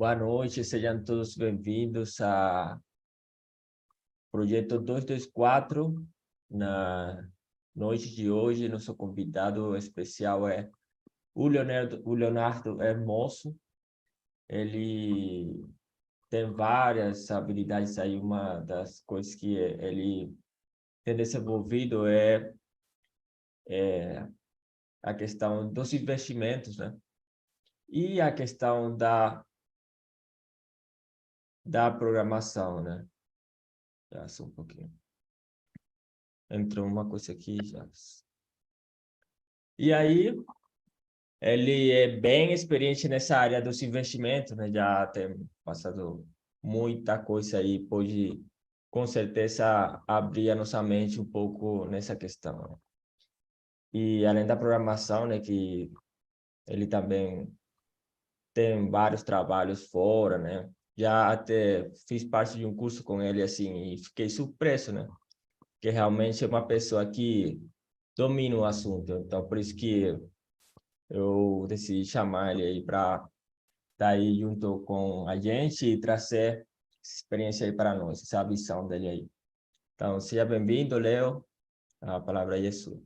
Boa noite, sejam todos bem-vindos a Projeto 224. Na noite de hoje, nosso convidado especial é o Leonardo Hermoso. Ele tem várias habilidades aí, uma das coisas que ele tem desenvolvido é a questão dos investimentos, né? E a questão da programação, né? Já só um pouquinho. Entrou uma coisa aqui já. E aí, ele é bem experiente nessa área dos investimentos, né? Já tem passado muita coisa aí, pode com certeza abrir a nossa mente um pouco nessa questão, né? E além da programação, né, que ele também tem vários trabalhos fora, né? Já até fiz parte de um curso com ele assim e fiquei surpreso, né? Que realmente é uma pessoa que domina o assunto. Então, por isso que eu decidi chamar ele aí para estar aí junto com a gente e trazer essa experiência aí para nós, essa visão dele aí. Então, seja bem-vindo, Léo. A palavra aí é sua.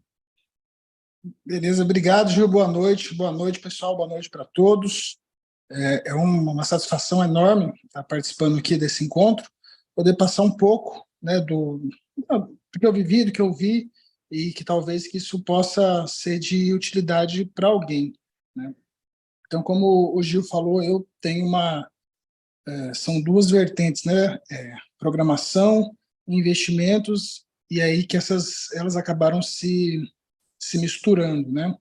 Beleza, obrigado, Gil. Boa noite, pessoal. Boa noite para todos. É uma satisfação enorme estar participando aqui desse encontro, poder passar um pouco, né, do que eu vivi, do que eu vi, e que talvez que isso possa ser de utilidade para alguém, né? Então, como o Gil falou, eu tenho são duas vertentes, né? Programação, investimentos, e aí que elas acabaram se misturando, né?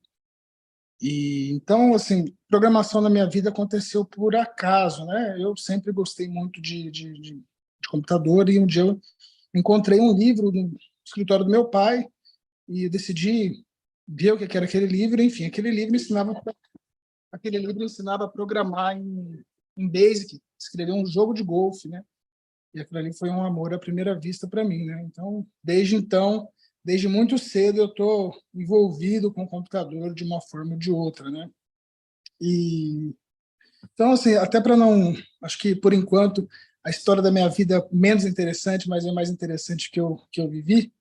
E então, assim, programação na minha vida aconteceu por acaso, né? Eu sempre gostei muito de computador, e um dia eu encontrei um livro no escritório do meu pai e eu decidi ver o que era aquele livro. Enfim, aquele livro ensinava a programar em Basic, escrever um jogo de golfe, né? E aquilo ali foi um amor à primeira vista para mim, né? Então, desde muito cedo eu estou envolvido com o computador de uma forma ou de outra, né? E então, assim, até para não, acho que por enquanto a história da minha vida é menos interessante, mas é mais interessante que eu vivi.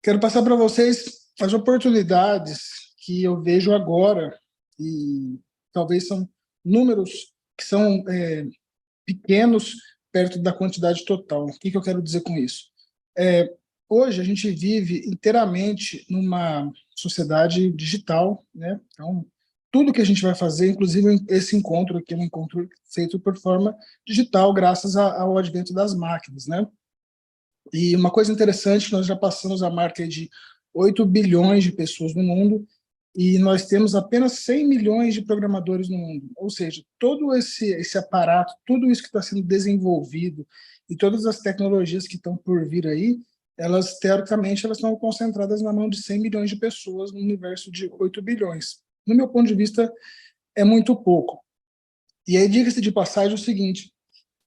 Quero passar para vocês as oportunidades que eu vejo agora, e talvez são números que são pequenos perto da quantidade total. O que eu quero dizer com isso? Hoje a gente vive inteiramente numa sociedade digital, né? Então, tudo que a gente vai fazer, inclusive esse encontro aqui, é um encontro feito por forma digital, graças ao advento das máquinas, né? E uma coisa interessante, nós já passamos a marca de 8 bilhões de pessoas no mundo, e nós temos apenas 100 milhões de programadores no mundo. Ou seja, todo esse aparato, tudo isso que está sendo desenvolvido e todas as tecnologias que estão por vir aí, elas, teoricamente, elas estão concentradas na mão de 100 milhões de pessoas no universo de 8 bilhões. No meu ponto de vista, é muito pouco. E aí, diga-se de passagem o seguinte,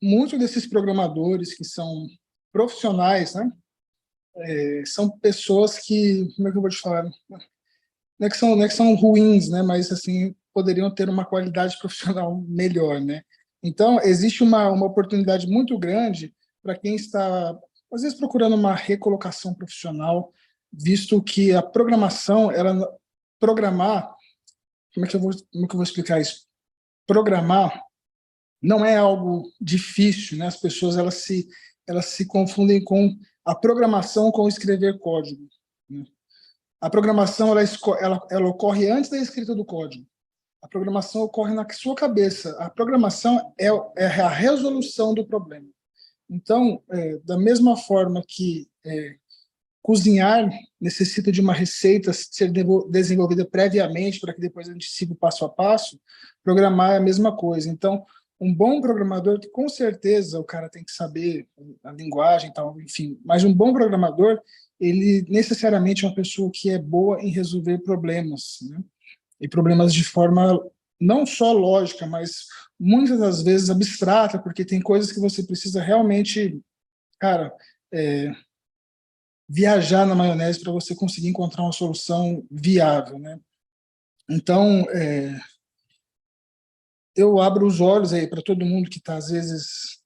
muitos desses programadores que são profissionais, né, são pessoas que, como é que eu vou te falar? Não é que são ruins, né? Mas assim poderiam ter uma qualidade profissional melhor, né? Então existe uma oportunidade muito grande para quem está às vezes procurando uma recolocação profissional, visto que a programação, programar, como é que eu vou explicar isso? Programar não é algo difícil, né? As pessoas elas se confundem com a programação com escrever código, né? A programação ela ocorre antes da escrita do código. A programação ocorre na sua cabeça. A programação é a resolução do problema. Então, da mesma forma que cozinhar necessita de uma receita ser desenvolvida previamente para que depois a gente siga o passo a passo, programar é a mesma coisa. Então, um bom programador, que com certeza o cara tem que saber a linguagem e tal, enfim, mas um bom programador, ele necessariamente é uma pessoa que é boa em resolver problemas, né? E problemas de forma não só lógica, mas muitas das vezes abstrata, porque tem coisas que você precisa realmente, cara, viajar na maionese para você conseguir encontrar uma solução viável, né? Então, eu abro os olhos aí para todo mundo que está, às vezes,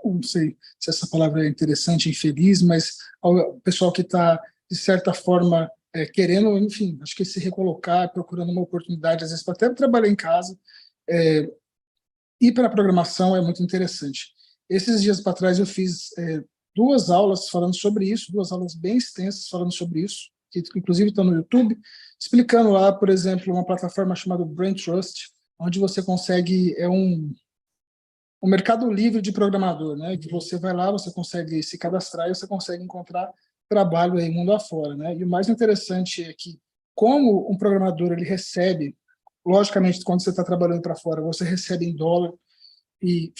não sei se essa palavra é interessante, infeliz, mas ao pessoal que está, de certa forma, querendo, enfim, acho que se recolocar, procurando uma oportunidade, às vezes, para até trabalhar em casa, ir para a programação é muito interessante. Esses dias para trás eu fiz 2 aulas falando sobre isso, 2 aulas bem extensas falando sobre isso, que inclusive estão no YouTube, explicando lá, por exemplo, uma plataforma chamada Brain Trust, onde você consegue, um mercado livre de programador, né? Que você vai lá, você consegue se cadastrar e você consegue encontrar trabalho aí mundo afora, né? E o mais interessante é que, como um programador ele recebe, logicamente, quando você está trabalhando para fora, você recebe em dólar, e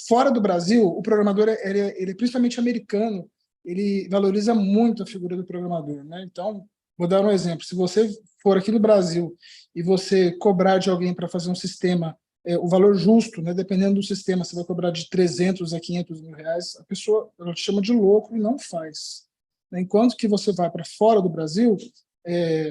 fora do Brasil, o programador ele é principalmente americano, ele valoriza muito a figura do programador, né? Então, vou dar um exemplo. Se você for aqui no Brasil e você cobrar de alguém para fazer um sistema, o valor justo, né? Dependendo do sistema, você vai cobrar de 300 a 500 mil reais, a pessoa ela te chama de louco e não faz. Enquanto que você vai para fora do Brasil,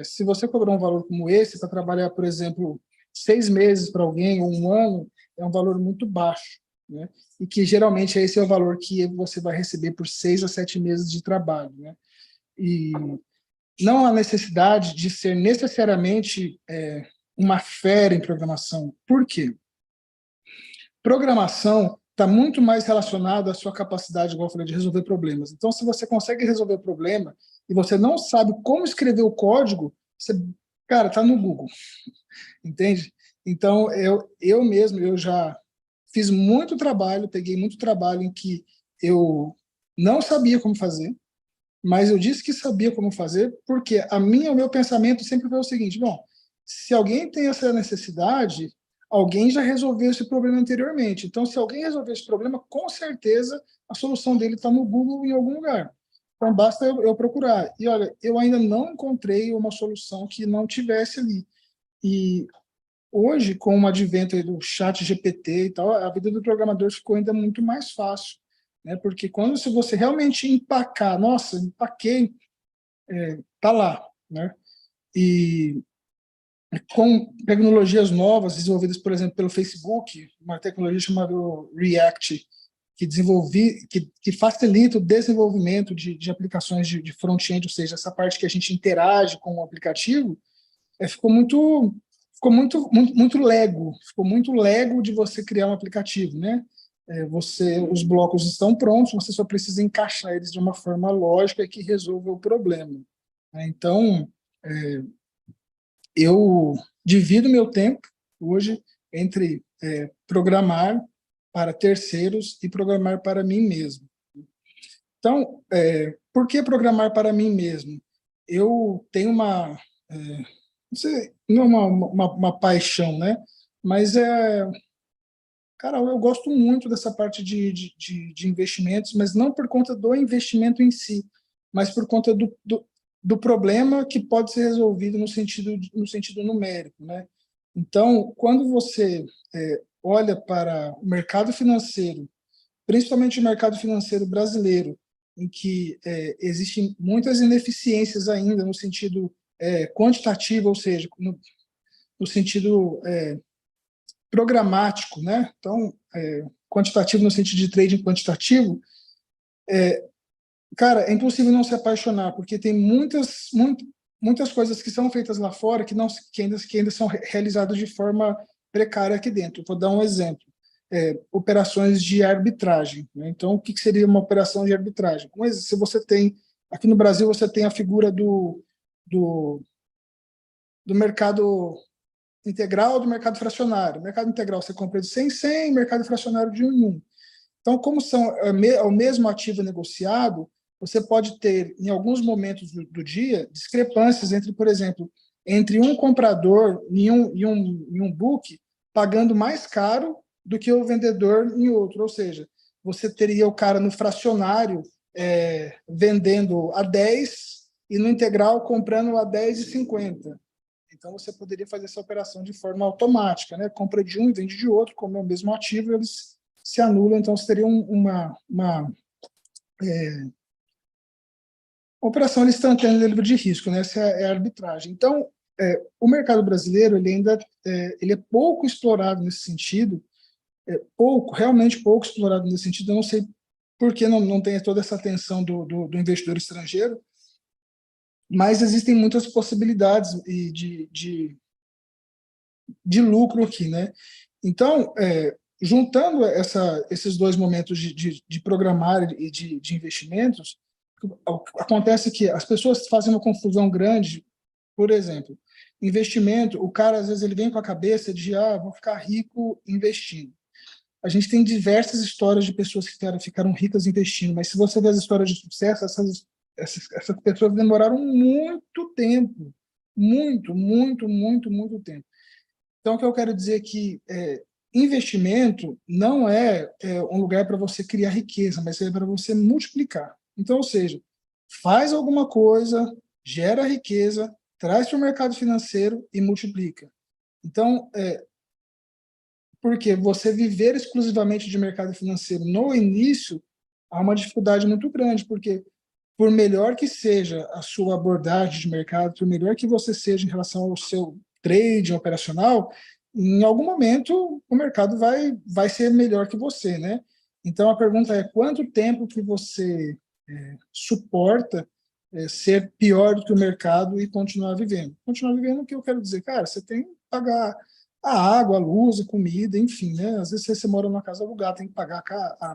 se você cobrar um valor como esse para trabalhar, por exemplo, 6 meses para alguém ou um ano, é um valor muito baixo, né? E que geralmente esse é o valor que você vai receber por 6 a 7 meses de trabalho, né? E não há necessidade de ser necessariamente uma fera em programação. Por quê? Programação está muito mais relacionada à sua capacidade, igual eu falei, de resolver problemas. Então, se você consegue resolver o problema e você não sabe como escrever o código, você, cara, está no Google, entende? Então, eu mesmo, eu já fiz muito trabalho, peguei muito trabalho em que eu não sabia como fazer, mas eu disse que sabia como fazer, porque o meu pensamento sempre foi o seguinte: bom, se alguém tem essa necessidade, alguém já resolveu esse problema anteriormente. Então, se alguém resolver esse problema, com certeza a solução dele está no Google em algum lugar. Então, basta eu procurar. E olha, eu ainda não encontrei uma solução que não tivesse ali. E hoje, com o advento do chat GPT e tal, a vida do programador ficou ainda muito mais fácil, né? Porque quando se você realmente empacar, nossa, empaquei, tá lá, né? E com tecnologias novas desenvolvidas, por exemplo, pelo Facebook, uma tecnologia chamada React, que facilita o desenvolvimento de aplicações de front-end, ou seja, essa parte que a gente interage com o aplicativo, ficou muito Lego de você criar um aplicativo, né? Os blocos estão prontos, você só precisa encaixar eles de uma forma lógica que resolva o problema. Então, eu divido meu tempo hoje entre programar para terceiros e programar para mim mesmo. Então, por que programar para mim mesmo? Eu tenho não sei, não é uma paixão, né? Mas cara, eu gosto muito dessa parte de investimentos, mas não por conta do investimento em si, mas por conta do problema que pode ser resolvido no sentido numérico, né? Então, quando você olha para o mercado financeiro, principalmente o mercado financeiro brasileiro, em que existem muitas ineficiências ainda no sentido quantitativo, ou seja, no sentido programático, né? Então, quantitativo no sentido de trading quantitativo, cara, é impossível não se apaixonar, porque tem muitas coisas que são feitas lá fora que ainda são realizadas de forma precária aqui dentro. Vou dar um exemplo. Operações de arbitragem, né? Então, o que seria uma operação de arbitragem? Se você tem, aqui no Brasil, você tem a figura do mercado integral, do mercado fracionário. Mercado integral você compra de 100 em 100, mercado fracionário de 1 em 1. Então, como é o mesmo ativo negociado, você pode ter, em alguns momentos do dia, discrepâncias entre, por exemplo, entre um comprador em um book pagando mais caro do que o vendedor em outro. Ou seja, você teria o cara no fracionário vendendo a 10 e no integral comprando a 10,50. Então, você poderia fazer essa operação de forma automática, né? Compra de um e vende de outro, como é o mesmo ativo, eles se anulam. Então, você teria uma operação instantânea de livre de risco, né? Essa é a arbitragem. Então, o mercado brasileiro ele ainda ele é pouco explorado nesse sentido, pouco, realmente pouco explorado nesse sentido. Eu não sei por que não tem toda essa atenção do investidor estrangeiro, mas existem muitas possibilidades de lucro aqui, né? Então, juntando esses dois momentos de programar e de investimentos, acontece que as pessoas fazem uma confusão grande. Por exemplo, investimento, o cara às vezes ele vem com a cabeça de vou ficar rico investindo. A gente tem diversas histórias de pessoas que ficaram ricas investindo, mas se você ver as histórias de sucesso, essas pessoas demoraram muito tempo, muito tempo. Então, o que eu quero dizer é que investimento não é um lugar para você criar riqueza, mas é para você multiplicar. Então, ou seja, faz alguma coisa, gera riqueza, traz para o mercado financeiro e multiplica. Então, porque você viver exclusivamente de mercado financeiro no início, há uma dificuldade muito grande, porque por melhor que seja a sua abordagem de mercado, por melhor que você seja em relação ao seu trading operacional, em algum momento o mercado vai ser melhor que você, né? Então a pergunta é quanto tempo que você suporta ser pior do que o mercado e continuar vivendo? Continuar vivendo, o que eu quero dizer? Cara, você tem que pagar a água, a luz, a comida, enfim, né? Às vezes você mora numa casa alugada, tem que pagar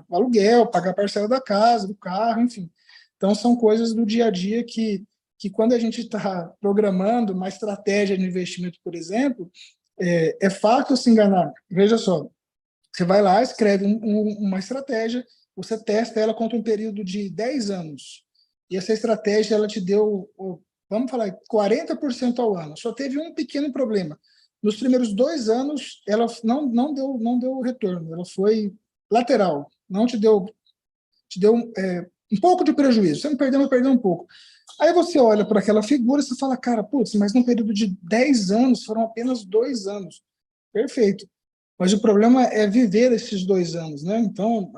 o aluguel, pagar a parcela da casa, do carro, enfim. Então, são coisas do dia a dia que quando a gente está programando uma estratégia de investimento, por exemplo, é fácil se enganar. Veja só, você vai lá, escreve uma estratégia, você testa ela contra um período de 10 anos. E essa estratégia, ela te deu, vamos falar, 40% ao ano. Só teve um pequeno problema. Nos primeiros 2 anos, ela não deu retorno, ela foi lateral, não te deu um pouco de prejuízo. Você não perdeu, mas perdeu um pouco. Aí você olha para aquela figura e você fala, cara, putz, mas num período de 10 anos, foram apenas 2 anos. Perfeito. Mas o problema é viver esses 2 anos, né? Então,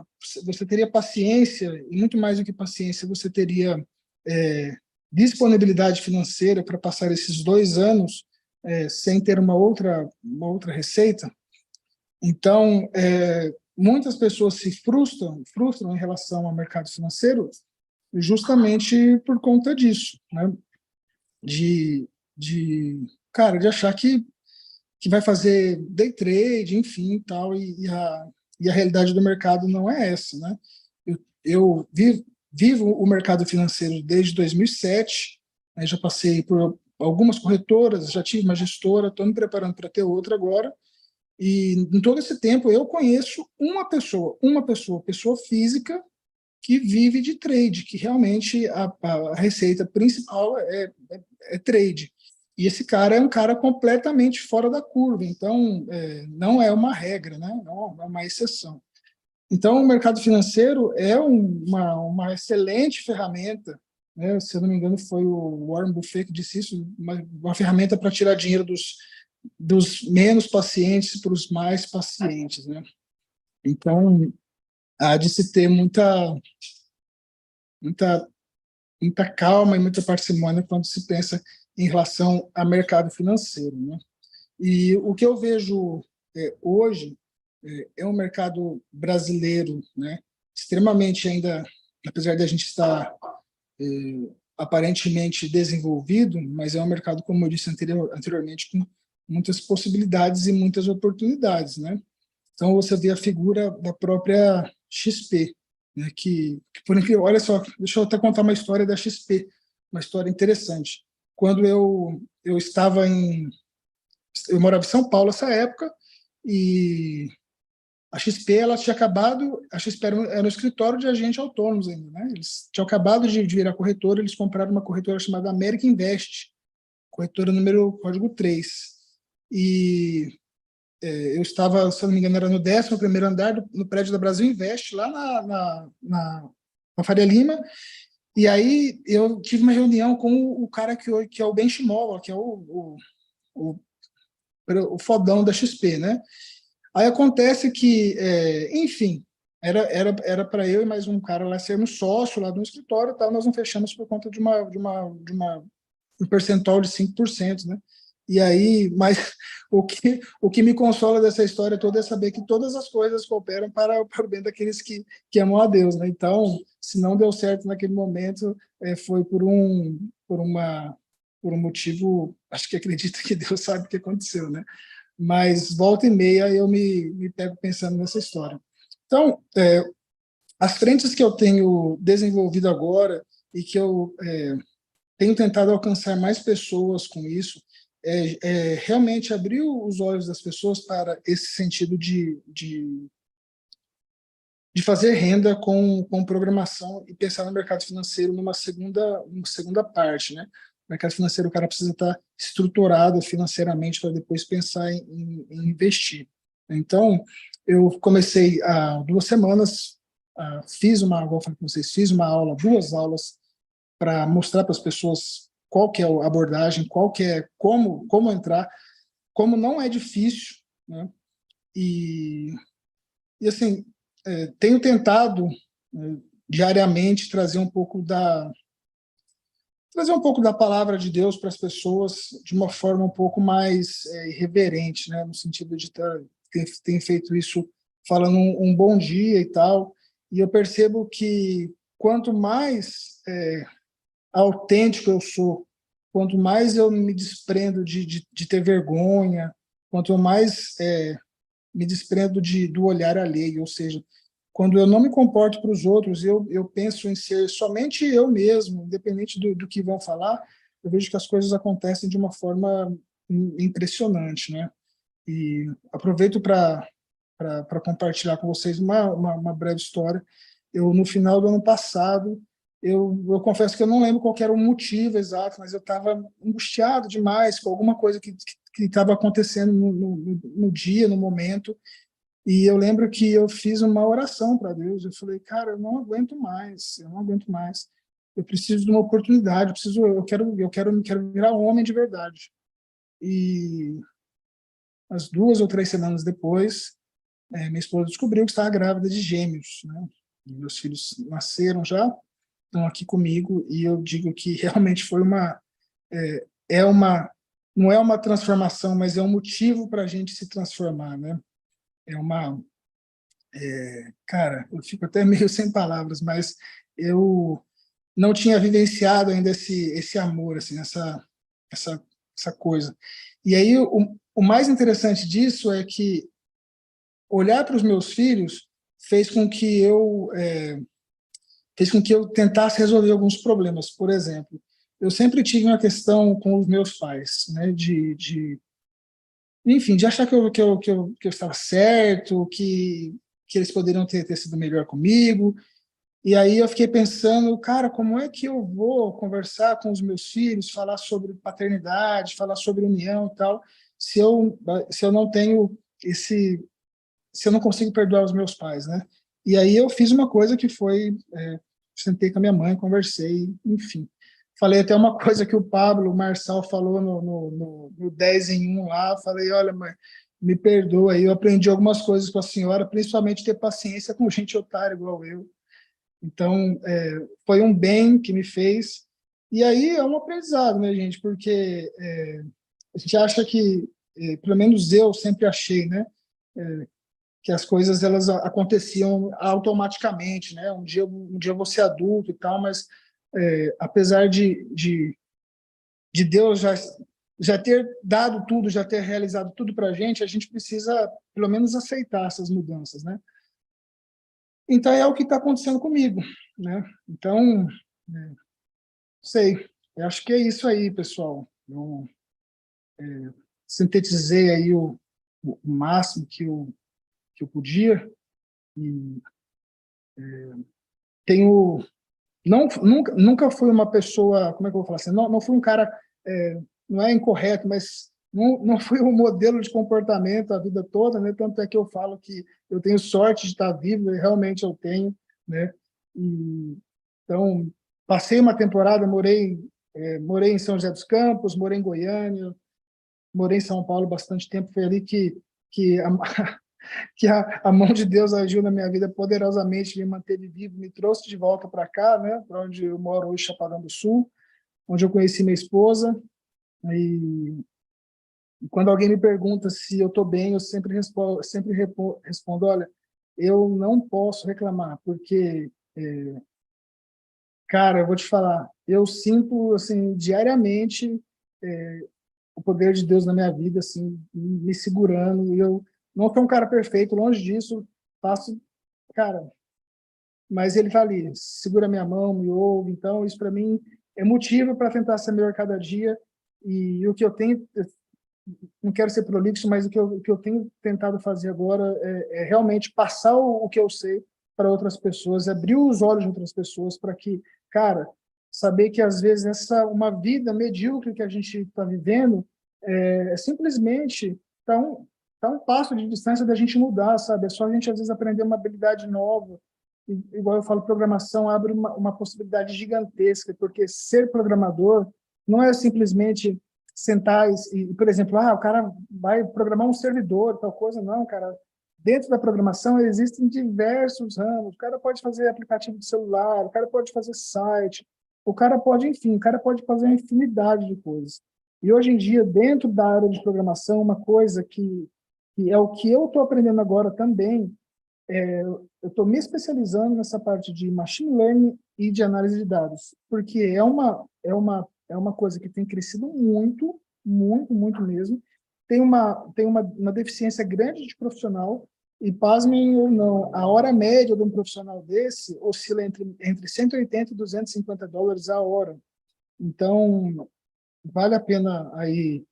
você teria paciência, e muito mais do que paciência, você teria disponibilidade financeira para passar esses 2 anos sem ter uma outra receita. Então, muitas pessoas se frustram em relação ao mercado financeiro justamente por conta disso, né? Cara, de achar que vai fazer day trade, enfim, tal, e a realidade do mercado não é essa, né? Eu vivo o mercado financeiro desde 2007, né? Já passei por algumas corretoras, já tive uma gestora, estou me preparando para ter outra agora, e em todo esse tempo eu conheço pessoa física que vive de trade, que realmente a receita principal é trade. E esse cara é um cara completamente fora da curva, então não é uma regra, né? Não é uma exceção. Então, o mercado financeiro é uma excelente ferramenta, né? Se eu não me engano, foi o Warren Buffett que disse isso, uma ferramenta para tirar dinheiro dos menos pacientes para os mais pacientes, né? Então, há de se ter muita calma e muita parcimônia quando se pensa em relação ao mercado financeiro, né? E o que eu vejo hoje é um mercado brasileiro, né, extremamente ainda, apesar de a gente estar aparentemente desenvolvido, mas é um mercado, como eu disse anteriormente, com muitas possibilidades e muitas oportunidades, né? Então você vê a figura da própria XP, né, que por incrível, olha só, deixa eu até contar uma história da XP, uma história interessante. Quando eu estava eu morava em São Paulo nessa época, e a XP ela tinha acabado, a XP era um escritório de agentes autônomos ainda, né? Eles tinham acabado de virar corretora, eles compraram uma corretora chamada America Invest, corretora número código 3. E eu estava, se não me engano, era no 11º andar no prédio da Brasil Invest, lá na Faria Lima, e aí eu tive uma reunião com o cara que é o Ben Shimola, que é o fodão da XP, né? Aí acontece que, enfim, era para eu e mais um cara lá sermos sócio lá do escritório e tal, nós não fechamos por conta de um percentual de 5%, né? E aí, mas o que me consola dessa história toda é saber que todas as coisas cooperam para o bem daqueles que amam a Deus, né? Então, se não deu certo naquele momento, foi por um motivo, acho que acredito que Deus sabe o que aconteceu, né? Mas volta e meia eu me pego pensando nessa história. Então, as frentes que eu tenho desenvolvido agora e que eu tenho tentado alcançar mais pessoas com isso, realmente abrir os olhos das pessoas para esse sentido de fazer renda com programação e pensar no mercado financeiro numa segunda parte, né? No mercado financeiro, o cara precisa estar estruturado financeiramente para depois pensar em investir. Então, eu comecei há 2 semanas, igual eu falei com vocês, fiz uma aula, 2 aulas, para mostrar para as pessoas qual que é a abordagem, qual que é, como entrar, como não é difícil, né? E assim, tenho tentado diariamente trazer um pouco da palavra de Deus para as pessoas de uma forma um pouco mais irreverente, né? No sentido de ter feito isso falando um bom dia e tal, e eu percebo que quanto mais autêntico eu sou, quanto mais eu me desprendo de ter vergonha, quanto mais me desprendo do olhar alheio, ou seja, quando eu não me comporto para os outros, eu penso em ser somente eu mesmo, independente do que vão falar, eu vejo que as coisas acontecem de uma forma impressionante, né? E aproveito para compartilhar com vocês uma breve história. Eu, no final do ano passado, eu confesso que eu não lembro qual era o motivo exato, mas eu estava angustiado demais com alguma coisa que estava acontecendo no dia, no momento, e eu lembro que eu fiz uma oração para Deus. Eu falei, cara, eu não aguento mais, eu não aguento mais. Eu preciso de uma oportunidade, eu quero virar um homem de verdade. E umas 2 ou 3 semanas depois, minha esposa descobriu que estava grávida de gêmeos, né? Meus filhos nasceram já, estão aqui comigo, e eu digo que realmente foi é uma, não é uma transformação, mas é um motivo para a gente se transformar, né? É uma, cara, eu fico até meio sem palavras, mas eu não tinha vivenciado ainda esse amor, assim, essa, essa coisa. E aí o mais interessante disso é que olhar para os meus filhos fez com que eu tentasse resolver alguns problemas. Por exemplo, eu sempre tive uma questão com os meus pais, né, enfim, de achar que eu estava certo, que eles poderiam ter sido melhor comigo. E aí eu fiquei pensando, cara, como é que eu vou conversar com os meus filhos, falar sobre paternidade, falar sobre união e tal, se eu, se eu não tenho se eu não consigo perdoar os meus pais, né? E aí eu fiz uma coisa que foi, sentei com a minha mãe, conversei, enfim. Falei até uma coisa que o Pablo, o Marçal falou no 10 em 1 lá, falei, olha, mãe, me perdoa aí, eu aprendi algumas coisas com a senhora, principalmente ter paciência com gente otária igual eu. Então, foi um bem que me fez. E aí é um aprendizado, né, gente? Porque a gente acha que, pelo menos eu sempre achei, né, que as coisas elas aconteciam automaticamente, né? Um dia eu vou ser adulto e tal, mas apesar de Deus já ter dado tudo, já ter realizado tudo para a gente precisa pelo menos aceitar essas mudanças, né? Então é o que está acontecendo comigo, né? Então, sei, eu acho que é isso aí, pessoal. Eu sintetizei aí o máximo que eu podia e tenho nunca fui uma pessoa, como é que eu vou falar assim, não fui um cara, não é incorreto, mas não fui um modelo de comportamento a vida toda, né? Tanto é que eu falo que eu tenho sorte de estar vivo, e realmente eu tenho, né? E, então, passei uma temporada, morei em São José dos Campos, morei em Goiânia, morei em São Paulo bastante tempo, foi ali que a, que a mão de Deus agiu na minha vida poderosamente, me manteve vivo, me trouxe de volta para cá, né, para onde eu moro hoje, Chapadão do Sul, onde eu conheci minha esposa, e Quando alguém me pergunta se eu estou bem, eu sempre respondo, olha, eu não posso reclamar, porque, cara, eu vou te falar, eu sinto, assim, diariamente, o poder de Deus na minha vida, assim, me segurando, e eu não sou um cara perfeito, longe disso, faço, cara, mas ele está ali, segura minha mão, me ouve, então isso para mim é motivo para tentar ser melhor cada dia, e o que eu tenho, não quero ser prolixo, mas o que eu tenho tentado fazer agora é realmente passar o que eu sei para outras pessoas, abrir os olhos de outras pessoas para que, cara, saber que às vezes uma vida medíocre que a gente está vivendo simplesmente tá um passo de distância da gente mudar, sabe? É só a gente às vezes aprender uma habilidade nova. Igual eu falo, programação abre uma possibilidade gigantesca, porque ser programador não é simplesmente sentar por exemplo, o cara vai programar um servidor, tal coisa, não, cara. Dentro da programação existem diversos ramos. O cara pode fazer aplicativo de celular, o cara pode fazer site, o cara pode, enfim, o cara pode fazer uma infinidade de coisas. E hoje em dia, dentro da área de programação, uma coisa que é o que eu estou aprendendo agora também, eu estou me especializando nessa parte de machine learning e de análise de dados, porque é uma coisa que tem crescido muito, muito, muito mesmo. Tem uma deficiência grande de profissional, e pasmem ou não, a hora média de um profissional desse oscila entre 180 e US$ 250 a hora. Então, vale a pena aí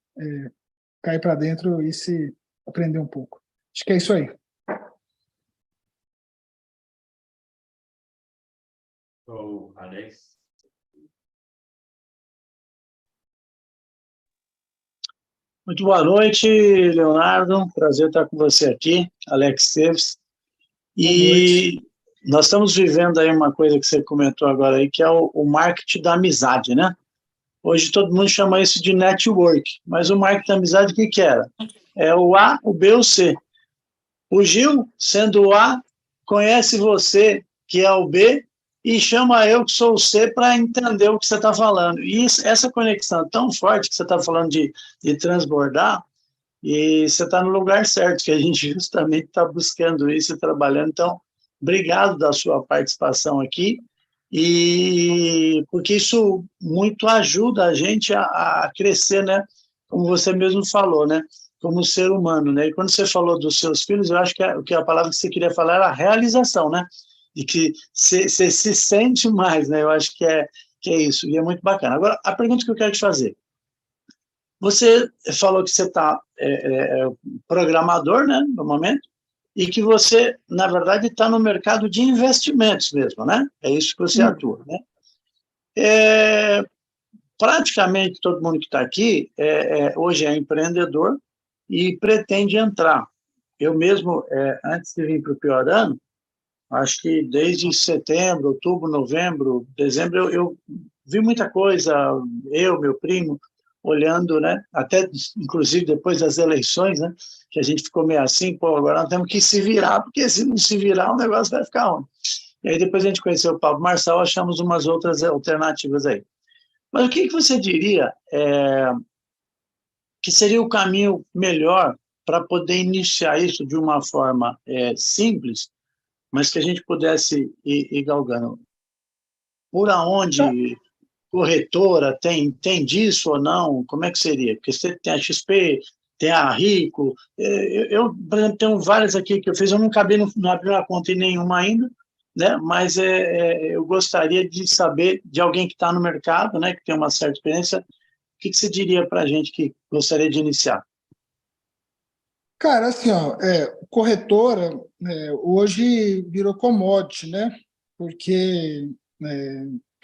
cair para dentro e se aprender um pouco. Acho que é isso aí. Ô, Alex. Muito boa noite, Leonardo. Prazer estar com você aqui, Alex Esteves. Boa noite. E nós estamos vivendo aí uma coisa que você comentou agora aí, que é o marketing da amizade, né? Hoje todo mundo chama isso de network, mas o marketing da amizade, o que que era? É o A, o B, o C. O Gil, sendo o A, conhece você, que é o B, e chama eu, que sou o C, para entender o que você está falando. E essa conexão tão forte que você está falando de transbordar, e você está no lugar certo, que a gente justamente está buscando isso e trabalhando. Então, obrigado da sua participação aqui, e porque isso muito ajuda a gente a crescer, né? Como você mesmo falou, né? Como ser humano, né? E quando você falou dos seus filhos, eu acho que a palavra que você queria falar era realização, né? De que você se sente mais, né? Eu acho que é isso, e é muito bacana. Agora, a pergunta que eu quero te fazer: você falou que você está programador, né, no momento, e que você, na verdade, está no mercado de investimentos mesmo, né? É isso que você atua, né? Praticamente todo mundo que está aqui hoje é empreendedor e pretende entrar. Eu mesmo, antes de vir para o pior ano, acho que desde setembro, outubro, novembro, dezembro, eu vi muita coisa, eu, meu primo, olhando, né? Até, inclusive, depois das eleições, né? Que a gente ficou meio assim, pô, agora nós temos que se virar, porque se não se virar, o negócio vai ficar ruim. E aí depois a gente conheceu o Pablo Marçal, achamos umas outras alternativas aí. Mas o que você diria que seria o caminho melhor para poder iniciar isso de uma forma simples, mas que a gente pudesse ir galgando? Por aonde corretora tem disso ou não? Como é que seria? Porque você tem a XP, tem a Rico, eu, por exemplo, tenho várias aqui que eu fiz, eu não acabei não abri uma conta em nenhuma ainda, né? Mas eu gostaria de saber de alguém que está no mercado, né, que tem uma certa experiência, o que você diria para a gente que gostaria de iniciar? Cara, assim, ó, corretora hoje virou commodity, né? Porque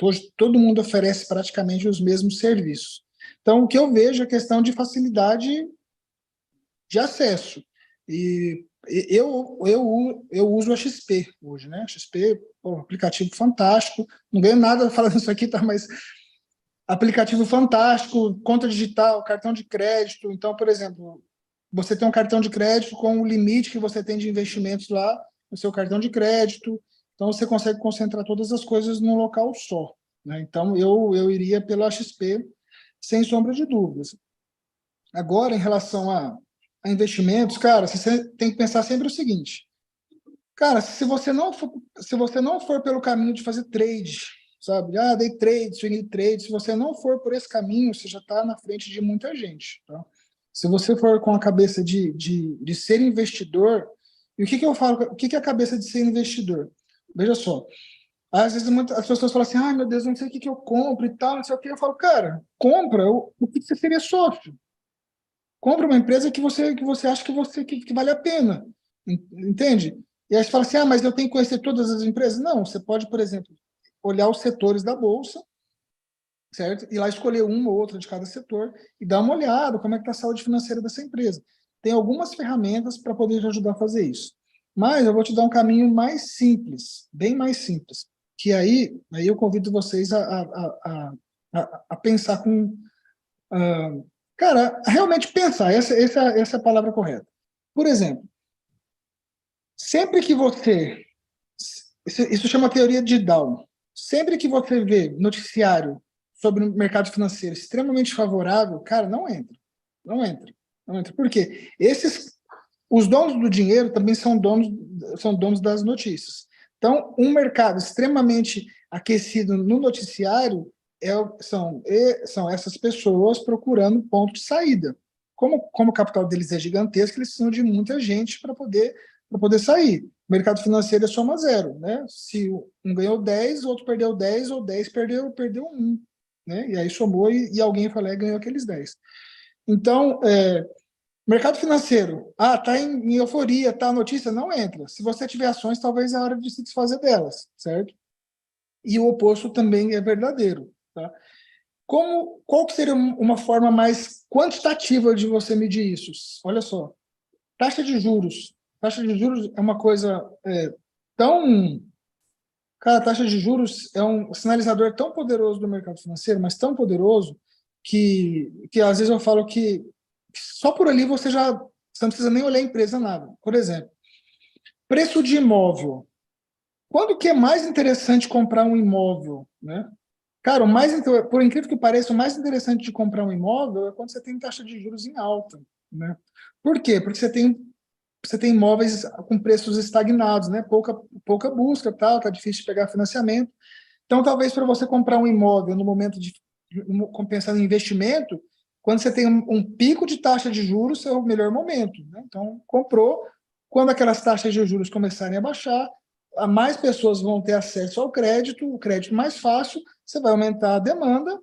hoje todo mundo oferece praticamente os mesmos serviços. Então, o que eu vejo é a questão de facilidade de acesso. E eu uso a XP hoje, né? A XP, pô, aplicativo fantástico. Não ganho nada falando isso aqui, tá? Mas aplicativo fantástico, conta digital, cartão de crédito. Então, por exemplo, você tem um cartão de crédito com o limite que você tem de investimentos lá no seu cartão de crédito. Então, você consegue concentrar todas as coisas num local só, né? Então, eu iria pela XP, sem sombra de dúvidas. Agora, em relação a investimentos, cara, você tem que pensar sempre o seguinte, cara, se você não for pelo caminho de fazer trade, sabe? Day trade, swing trade, se você não for por esse caminho, você já está na frente de muita gente, tá? Se você for com a cabeça de ser investidor, e o que eu falo, o que é a cabeça de ser investidor? Veja só, às vezes as pessoas falam assim, meu Deus, não sei o que eu compro e tal, não sei o que. Eu falo, cara, compra o que você seria sócio. Compra uma empresa que você acha que vale a pena. Entende? E aí você fala assim, mas eu tenho que conhecer todas as empresas. Não, você pode, por exemplo, olhar os setores da Bolsa, certo? E lá escolher uma ou outra de cada setor e dar uma olhada como é que está a saúde financeira dessa empresa. Tem algumas ferramentas para poder te ajudar a fazer isso. Mas eu vou te dar um caminho mais simples, bem mais simples, que aí eu convido vocês a pensar com... cara, realmente pensar, essa é a palavra correta. Por exemplo, sempre que você... Isso chama teoria de Dow. Sempre que você vê noticiário sobre o mercado financeiro extremamente favorável, cara, não entra. Não entra. Não entra. Por quê? Os donos do dinheiro também são donos das notícias. Então, um mercado extremamente aquecido no noticiário são essas pessoas procurando ponto de saída. Como o capital deles é gigantesco, eles precisam de muita gente para poder sair. O mercado financeiro é soma zero, né? Se um ganhou 10, o outro perdeu 10, ou 10 perdeu 1, né? E aí somou e alguém foi lá e ganhou aqueles 10. Então, mercado financeiro, tá em euforia, tá a notícia, não entra. Se você tiver ações, talvez é a hora de se desfazer delas, certo? E o oposto também é verdadeiro, tá? Qual que seria uma forma mais quantitativa de você medir isso? Olha só, taxa de juros. Taxa de juros é uma coisa tão... Cara, a taxa de juros é um sinalizador tão poderoso do mercado financeiro, mas tão poderoso, que às vezes eu falo que só por ali você não precisa nem olhar a empresa, nada. Por exemplo, preço de imóvel. Quando que é mais interessante comprar um imóvel, né? Cara, por incrível que pareça, o mais interessante de comprar um imóvel é quando você tem taxa de juros em alta, né? Por quê? Porque você tem imóveis com preços estagnados, né? Pouca busca, tal, tá difícil de pegar financiamento. Então, talvez para você comprar um imóvel no momento pensando em investimento, quando você tem um pico de taxa de juros, é o melhor momento, né? Então, comprou. Quando aquelas taxas de juros começarem a baixar, mais pessoas vão ter acesso ao crédito, o crédito mais fácil, você vai aumentar a demanda,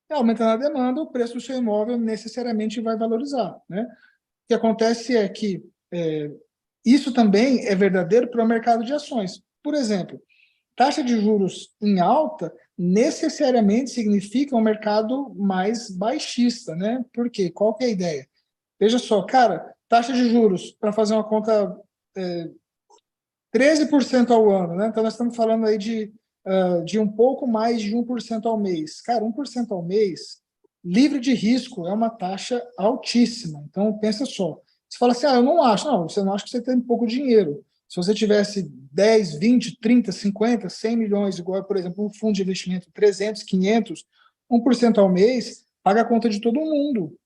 e aumentando a demanda, o preço do seu imóvel necessariamente vai valorizar, né? O que acontece é que isso também é verdadeiro para o mercado de ações. Por exemplo, taxa de juros em alta necessariamente significa um mercado mais baixista, né? Por quê? Qual que é a ideia? Veja só, cara, taxa de juros, para fazer uma conta, 13% ao ano, né? Então, nós estamos falando aí de um pouco mais de 1% ao mês. Cara, 1% ao mês, livre de risco, é uma taxa altíssima. Então, pensa só. Você fala assim, eu não acho. Não, você não acha que você tem pouco dinheiro. Se você tivesse 10, 20, 30, 50, 100 milhões, igual, por exemplo, um fundo de investimento, 300, 500, 1% ao mês, paga a conta de todo mundo.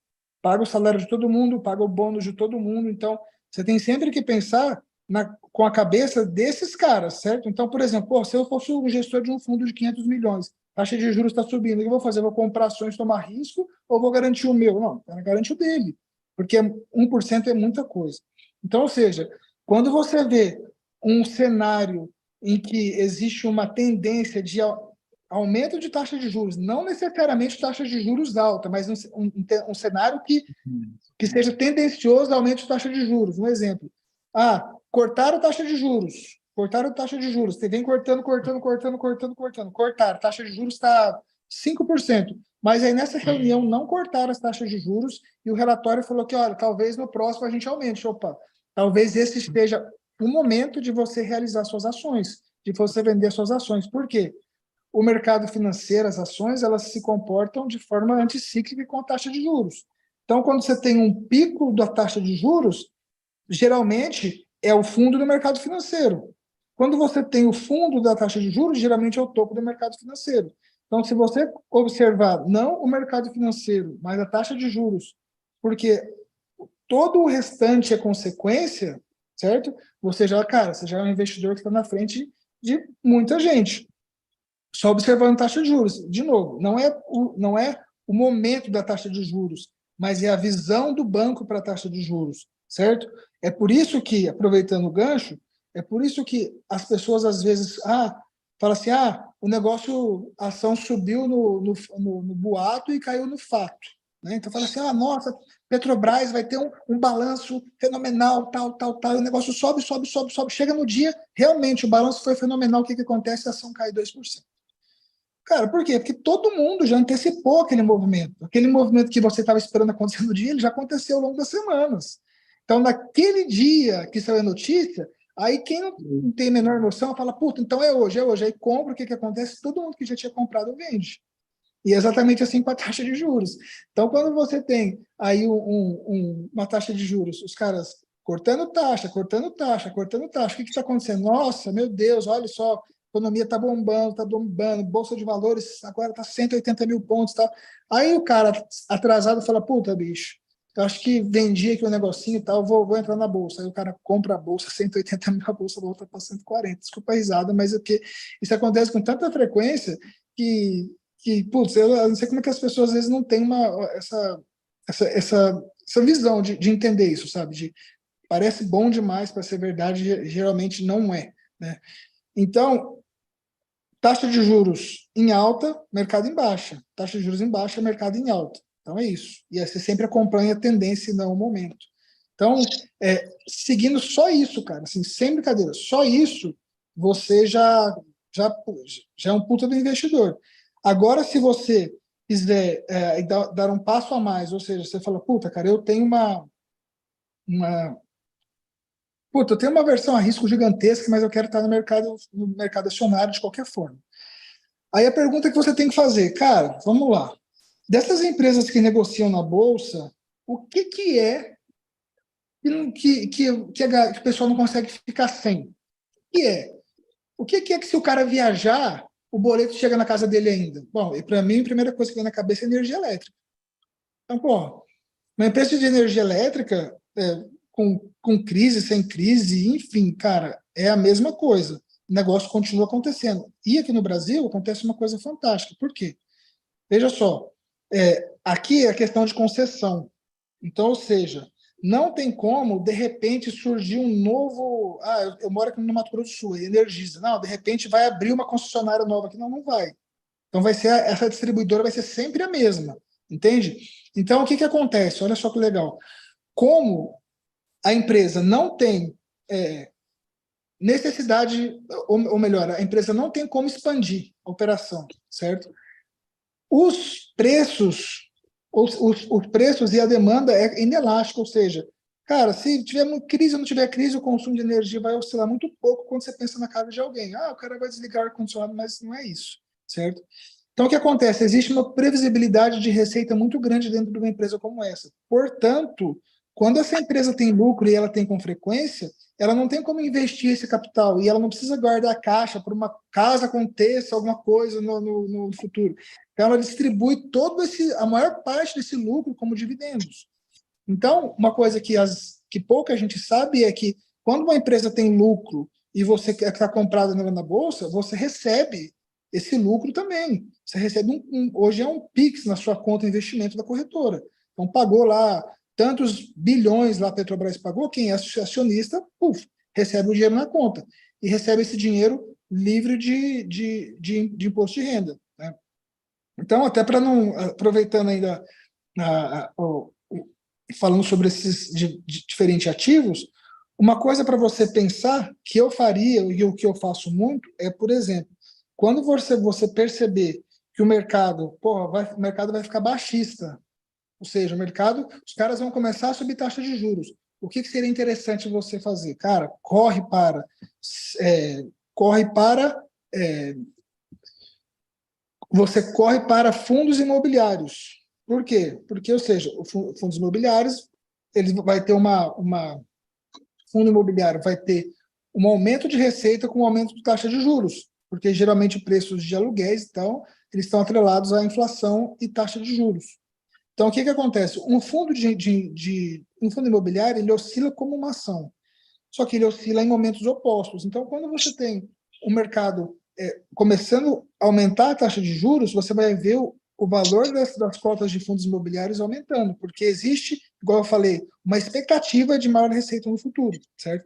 Paga o salário de todo mundo, paga o bônus de todo mundo. Então, você tem sempre que pensar com a cabeça desses caras, certo? Então, por exemplo, se eu fosse o gestor de um fundo de 500 milhões, taxa de juros está subindo, o que eu vou fazer? Eu vou comprar ações, tomar risco, ou vou garantir o meu? Não, garante o dele, porque 1% é muita coisa. Então, ou seja, quando você vê um cenário em que existe uma tendência de aumento de taxa de juros, não necessariamente taxa de juros alta, mas um cenário que seja tendencioso ao aumento de taxa de juros. Um exemplo, cortaram a taxa de juros. Você vem cortando. Cortaram. A taxa de juros está 5%. Mas aí nessa reunião não cortaram as taxas de juros e o relatório falou que, olha, talvez no próximo a gente aumente. Opa, talvez esse esteja o momento de você realizar suas ações, de você vender suas ações. Por quê? O mercado financeiro, as ações, elas se comportam de forma anticíclica com a taxa de juros. Então, quando você tem um pico da taxa de juros, geralmente é o fundo do mercado financeiro. Quando você tem o fundo da taxa de juros, geralmente é o topo do mercado financeiro. Então, se você observar não o mercado financeiro, mas a taxa de juros porque todo o restante é consequência, certo? Você já é um investidor que está na frente de muita gente. Só observando taxa de juros. De novo, não é o momento da taxa de juros, mas é a visão do banco para a taxa de juros, certo? É por isso que, aproveitando o gancho, é por isso que as pessoas às vezes falam assim, o negócio, a ação subiu no boato e caiu no fato. Né? Então fala assim, nossa, Petrobras vai ter um balanço fenomenal, tal, e o negócio sobe, chega no dia, realmente o balanço foi fenomenal, o que acontece? A ação cai 2%. Cara, por quê? Porque todo mundo já antecipou aquele movimento. Aquele movimento que você estava esperando acontecer no dia, ele já aconteceu ao longo das semanas. Então, naquele dia que saiu a notícia, aí quem não tem a menor noção fala, puta, então é hoje. Aí compra, o que acontece? Todo mundo que já tinha comprado vende. E é exatamente assim com a taxa de juros. Então, quando você tem aí uma taxa de juros, os caras cortando taxa, o que está acontecendo? Nossa, meu Deus, olha só, a economia está bombando, bolsa de valores agora está 180 mil pontos. Tá? Aí o cara atrasado fala, puta, bicho, eu acho que vendi aqui um negocinho e tal, vou entrar na bolsa. Aí o cara compra a bolsa, 180 mil, a bolsa volta para 140. Desculpa a risada, mas é porque isso acontece com tanta frequência que putz, eu não sei como é que as pessoas às vezes não têm essa visão de entender isso, sabe? Parece bom demais para ser verdade, geralmente não é, né? Então, taxa de juros em alta, mercado em baixa. Taxa de juros em baixa, mercado em alta. Então é isso. E aí você sempre acompanha a tendência e não o momento. Então, seguindo só isso, cara, assim, sem brincadeira, só isso, você já é um puta do investidor. Agora, se você quiser dar um passo a mais, ou seja, você fala, puta, cara, eu tenho eu tenho uma versão a risco gigantesca, mas eu quero estar no mercado acionário de qualquer forma. Aí a pergunta que você tem que fazer, cara, vamos lá. Dessas empresas que negociam na bolsa, o que é que o pessoal não consegue ficar sem? O que é que se o cara viajar, o boleto chega na casa dele ainda? Bom, e para mim, a primeira coisa que vem na cabeça é energia elétrica. Então, pô, uma empresa de energia elétrica, com crise, sem crise, enfim, cara, é a mesma coisa. O negócio continua acontecendo. E aqui no Brasil acontece uma coisa fantástica. Por quê? Veja só, aqui é a questão de concessão. Então, ou seja, não tem como, de repente, surgir um novo... eu moro aqui no Mato Grosso do Sul, Energisa. Não, de repente vai abrir uma concessionária nova aqui. Não, não vai. Então, essa distribuidora vai ser sempre a mesma. Entende? Então, o que acontece? Olha só que legal. Como a empresa não tem necessidade, ou melhor, a empresa não tem como expandir a operação, certo? Os preços e a demanda é inelástica, ou seja, cara, se tiver crise ou não tiver crise, o consumo de energia vai oscilar muito pouco quando você pensa na casa de alguém. O cara vai desligar o ar-condicionado, mas não é isso, certo? Então, o que acontece? Existe uma previsibilidade de receita muito grande dentro de uma empresa como essa. Portanto, quando essa empresa tem lucro e ela tem com frequência, ela não tem como investir esse capital e ela não precisa guardar a caixa por caso aconteça alguma coisa no futuro. Então, ela distribui a maior parte desse lucro como dividendos. Então, uma coisa que pouca gente sabe é que quando uma empresa tem lucro e você está comprado na bolsa, você recebe esse lucro também. Você recebe hoje é um PIX na sua conta de investimento da corretora. Então, pagou lá tantos bilhões, lá a Petrobras pagou, quem é acionista, recebe o dinheiro na conta. E recebe esse dinheiro livre de imposto de renda. Né? Então, até para não... Aproveitando ainda, falando sobre esses diferentes ativos, uma coisa para você pensar que eu faria, e o que eu faço muito, é, por exemplo, quando você perceber que o mercado vai ficar baixista, ou seja, os caras vão começar a subir taxa de juros. O que seria interessante você fazer? Cara, corre para fundos imobiliários. Por quê? Porque, ou seja, fundos imobiliários, ele vai ter fundo imobiliário vai ter um aumento de receita com um aumento de taxa de juros, porque geralmente preços de aluguéis, então, eles estão atrelados à inflação e taxa de juros. Então, o que acontece? Um fundo imobiliário, ele oscila como uma ação, só que ele oscila em momentos opostos. Então, quando você tem o mercado começando a aumentar a taxa de juros, você vai ver o valor das cotas de fundos imobiliários aumentando, porque existe, igual eu falei, uma expectativa de maior receita no futuro, certo?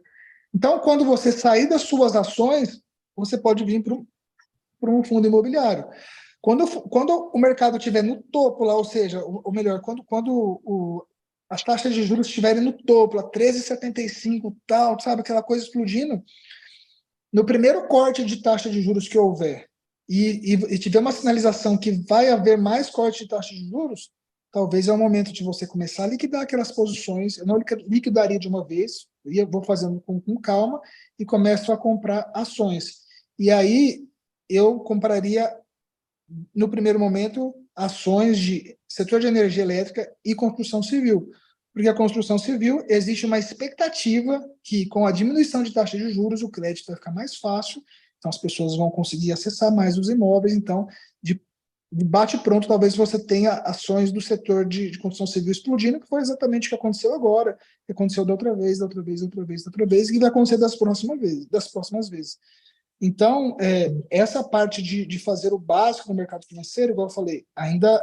Então, quando você sair das suas ações, você pode vir para um fundo imobiliário. Quando o mercado estiver no topo lá, ou seja, ou melhor, quando as taxas de juros estiverem no topo, lá 13,75, tal, sabe, aquela coisa explodindo, no primeiro corte de taxa de juros que houver, e tiver uma sinalização que vai haver mais corte de taxa de juros, talvez é o momento de você começar a liquidar aquelas posições. Eu não liquidaria de uma vez, eu vou fazendo com calma e começo a comprar ações. E aí eu compraria, no primeiro momento, ações de setor de energia elétrica e construção civil, porque a construção civil existe uma expectativa que, com a diminuição de taxa de juros, o crédito vai ficar mais fácil, então as pessoas vão conseguir acessar mais os imóveis. Então, de bate-pronto, talvez você tenha ações do setor de construção civil explodindo, que foi exatamente o que aconteceu agora, que aconteceu da outra vez, e que vai acontecer das próximas vezes. Então, essa parte de fazer o básico no mercado financeiro, igual eu falei, ainda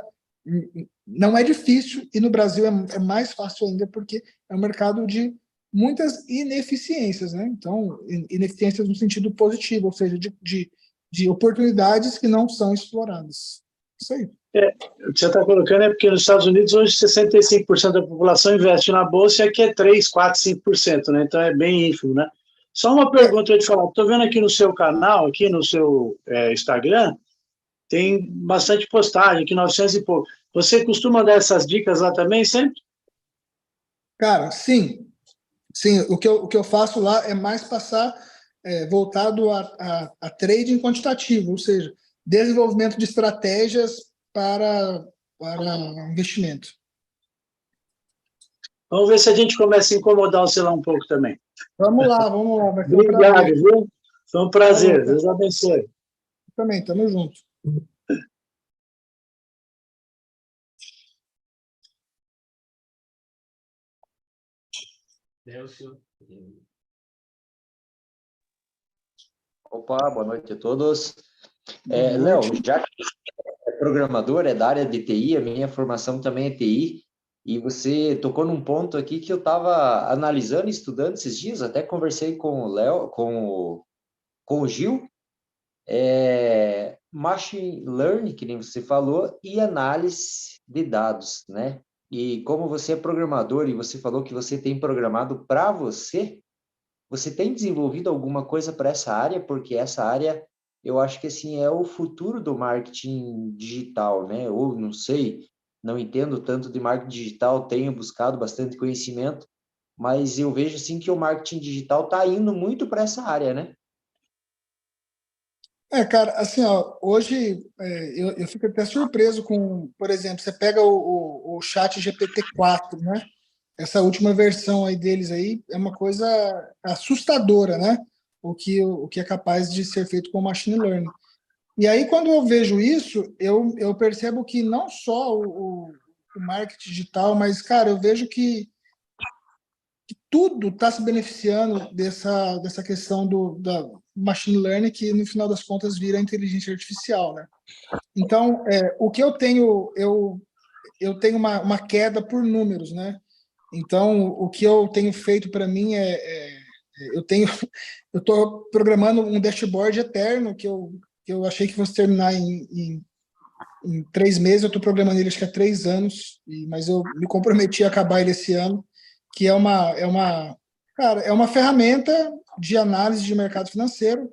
não é difícil, e no Brasil é mais fácil ainda, porque é um mercado de muitas ineficiências, né? Então, ineficiências no sentido positivo, ou seja, de oportunidades que não são exploradas. Isso aí. O que você está colocando é porque nos Estados Unidos hoje 65% da população investe na Bolsa e aqui é 3, 4, 5%, né? Então é bem ínfimo, né? Só uma pergunta eu te falar, estou vendo aqui no seu canal, aqui no seu Instagram, tem bastante postagem, aqui 900 e pouco. Você costuma dar essas dicas lá também, sempre? Cara, sim. Sim, o que eu faço lá é mais passar voltado a trading quantitativo, ou seja, desenvolvimento de estratégias para investimento. Vamos ver se a gente começa a incomodar o celular um pouco também. Vamos lá. Vai ser Obrigado, viu? Foi um prazer. Deus abençoe. Também, tamo junto. Opa, boa noite a todos. Léo, já que é programador, é da área de TI, a minha formação também é TI, e você tocou num ponto aqui que eu estava analisando e estudando esses dias, até conversei com o Léo, com o Gil, Machine Learning, que nem você falou, e análise de dados, né? E como você é programador e você falou que você tem programado para você tem desenvolvido alguma coisa para essa área? Porque essa área, eu acho que assim, é o futuro do marketing digital, né? Ou não sei, não entendo tanto de marketing digital, tenho buscado bastante conhecimento, mas eu vejo assim que o marketing digital está indo muito para essa área, né? Cara, assim, ó, hoje eu fico até surpreso com, por exemplo, você pega o chat GPT-4, né? Essa última versão aí deles aí é uma coisa assustadora, né? O que é capaz de ser feito com machine learning. E aí, quando eu vejo isso, eu percebo que não só o marketing digital, mas, cara, eu vejo que tudo está se beneficiando dessa questão da machine learning, que no final das contas vira inteligência artificial, né? Então, o que eu tenho uma queda por números, né? Então, o que eu tenho feito para mim eu estou programando um dashboard eterno que eu achei que fosse terminar em 3 meses. Eu estou programando ele acho que há 3 anos, mas eu me comprometi a acabar ele esse ano, que é uma ferramenta de análise de mercado financeiro.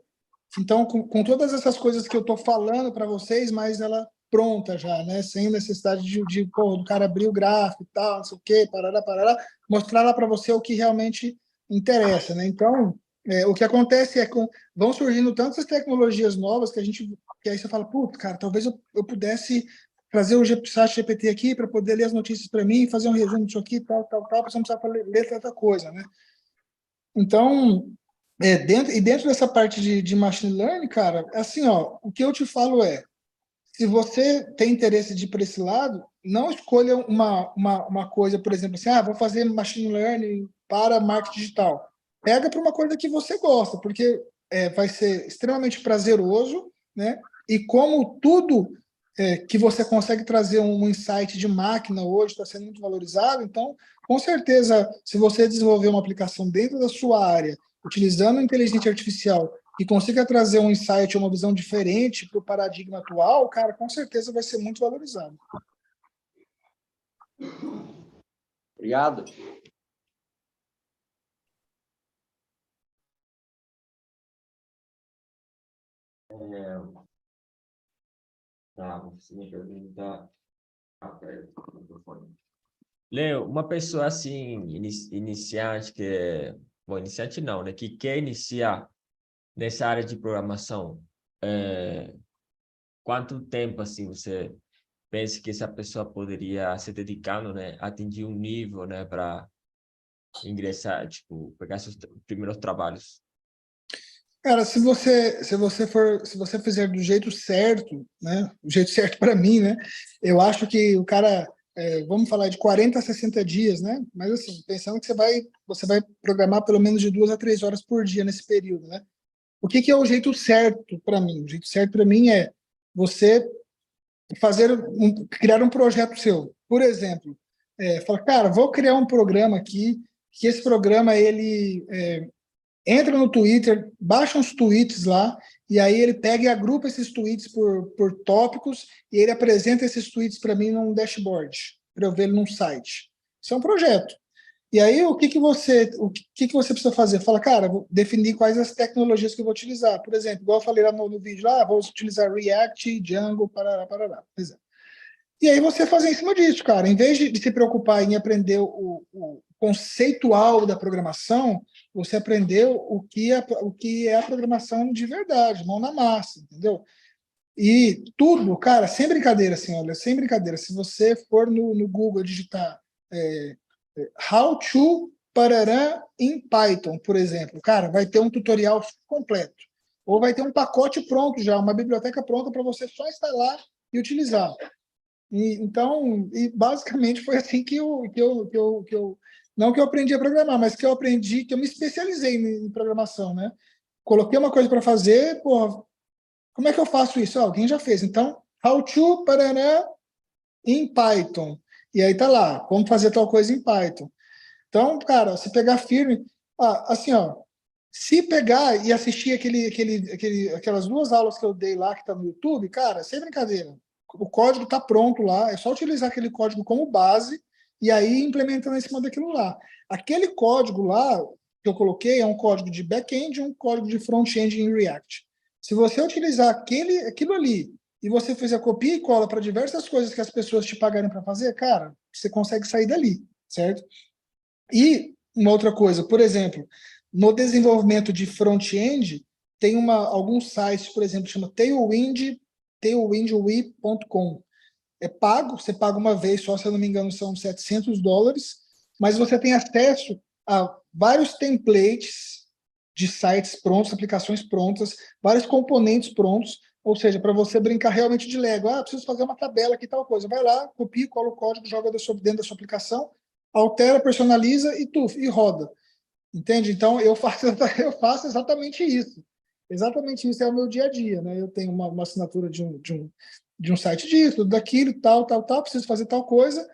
Então, com todas essas coisas que eu estou falando para vocês, mas ela pronta já, né? Sem necessidade do cara abrir o gráfico e tal, não sei o quê, parará, mostrar lá para você o que realmente interessa, né? Então, o que acontece é que vão surgindo tantas tecnologias novas que aí você fala, putz, cara, talvez eu pudesse trazer o chat GPT aqui para poder ler as notícias para mim, fazer um resumo disso aqui, tal, para você não precisar ler tanta coisa, né? Então, dentro dessa parte de machine learning, cara, assim, ó, o que eu te falo se você tem interesse de ir para esse lado, não escolha uma coisa, por exemplo, assim, vou fazer machine learning para marketing digital. Pega para uma coisa que você gosta, porque vai ser extremamente prazeroso, né? E como tudo que você consegue trazer um insight de máquina hoje está sendo muito valorizado, então, com certeza, se você desenvolver uma aplicação dentro da sua área, utilizando a inteligência artificial, e consiga trazer um insight, uma visão diferente para o paradigma atual, cara, com certeza vai ser muito valorizado. Obrigado. Você me pergunta. Leo, uma pessoa assim, iniciante, bom, iniciante não, né? Que quer iniciar nessa área de programação, quanto tempo, assim, você pensa que essa pessoa poderia se dedicando, né? Atingir um nível, né? Para ingressar, tipo, pegar seus primeiros trabalhos? Cara, se você fizer do jeito certo, né? Do jeito certo para mim, né? Eu acho que o cara, vamos falar de 40 a 60 dias, né? Mas assim, pensando que você vai programar pelo menos de 2 a 3 horas por dia nesse período, né? O que é o jeito certo para mim? O jeito certo para mim é você criar um projeto seu. Por exemplo, fala, cara, vou criar um programa aqui, que esse programa ele entra no Twitter, baixa uns tweets lá, e aí ele pega e agrupa esses tweets por tópicos, e ele apresenta esses tweets para mim num dashboard, para eu ver ele num site. Isso é um projeto. E aí, o que você precisa fazer? Fala, cara, vou definir quais as tecnologias que eu vou utilizar. Por exemplo, igual eu falei lá no vídeo, vou utilizar React, Django, parará, parará. Por exemplo. E aí você fazer em cima disso, cara. Em vez de se preocupar em aprender o conceitual da programação, você aprendeu o que é a programação de verdade, mão na massa, entendeu? E tudo, cara, sem brincadeira, assim, olha, sem brincadeira. Se você for no Google digitar How to parará em Python, por exemplo, cara, vai ter um tutorial completo. Ou vai ter um pacote pronto já, uma biblioteca pronta para você só instalar e utilizar. Então, basicamente foi assim que eu não que eu aprendi a programar, mas que eu aprendi, que eu me especializei em programação, né? Coloquei uma coisa para fazer, porra, como é que eu faço isso? Alguém já fez. Então, how to parará em Python. E aí tá lá, como fazer tal coisa em Python. Então, cara, se pegar firme, assim, se pegar e assistir aquelas 2 aulas que eu dei lá, que tá no YouTube, cara, sem brincadeira, o código tá pronto lá, é só utilizar aquele código como base e aí implementando em cima daquilo lá. Aquele código lá que eu coloquei é um código de back-end e um código de front-end em React. Se você utilizar aquilo ali e você fizer copia e cola para diversas coisas que as pessoas te pagarem para fazer, cara, você consegue sair dali, certo? E uma outra coisa, por exemplo, no desenvolvimento de front-end, tem alguns sites, por exemplo, chama tailwindwe.com. É pago, você paga uma vez só, se eu não me engano, são $700, mas você tem acesso a vários templates de sites prontos, aplicações prontas, vários componentes prontos, ou seja, para você brincar realmente de Lego. Preciso fazer uma tabela aqui, tal coisa. Vai lá, copia, cola o código, joga dentro da sua aplicação, altera, personaliza e roda. Entende? Então, eu faço exatamente isso. Exatamente isso é o meu dia a dia, né? Eu tenho uma assinatura de um site disso, daquilo, tal, preciso fazer tal coisa.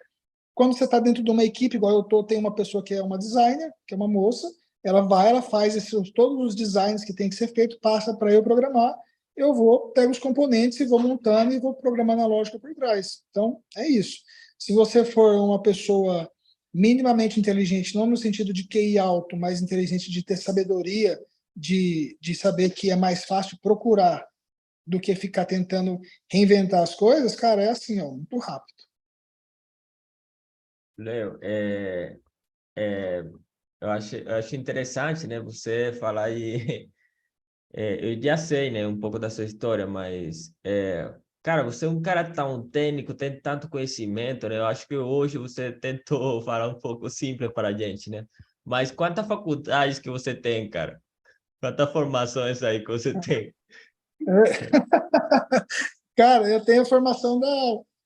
Quando você está dentro de uma equipe, igual eu tem uma pessoa que é uma designer, que é uma moça, ela faz todos os designs que tem que ser feito, passa para eu programar, eu pego os componentes e vou montando e vou programando a lógica por trás. Então, é isso. Se você for uma pessoa minimamente inteligente, não no sentido de QI alto, mas inteligente de ter sabedoria, de saber que é mais fácil procurar do que ficar tentando reinventar as coisas, cara, é assim, muito rápido. Leo, eu acho interessante, né, você falar aí, eu já sei, né, um pouco da sua história, mas, cara, você é um cara tão técnico, tem tanto conhecimento, né, eu acho que hoje você tentou falar um pouco simples para a gente, né, mas quantas faculdades que você tem, cara? Quantas formações aí que você tem? Cara, eu tenho a formação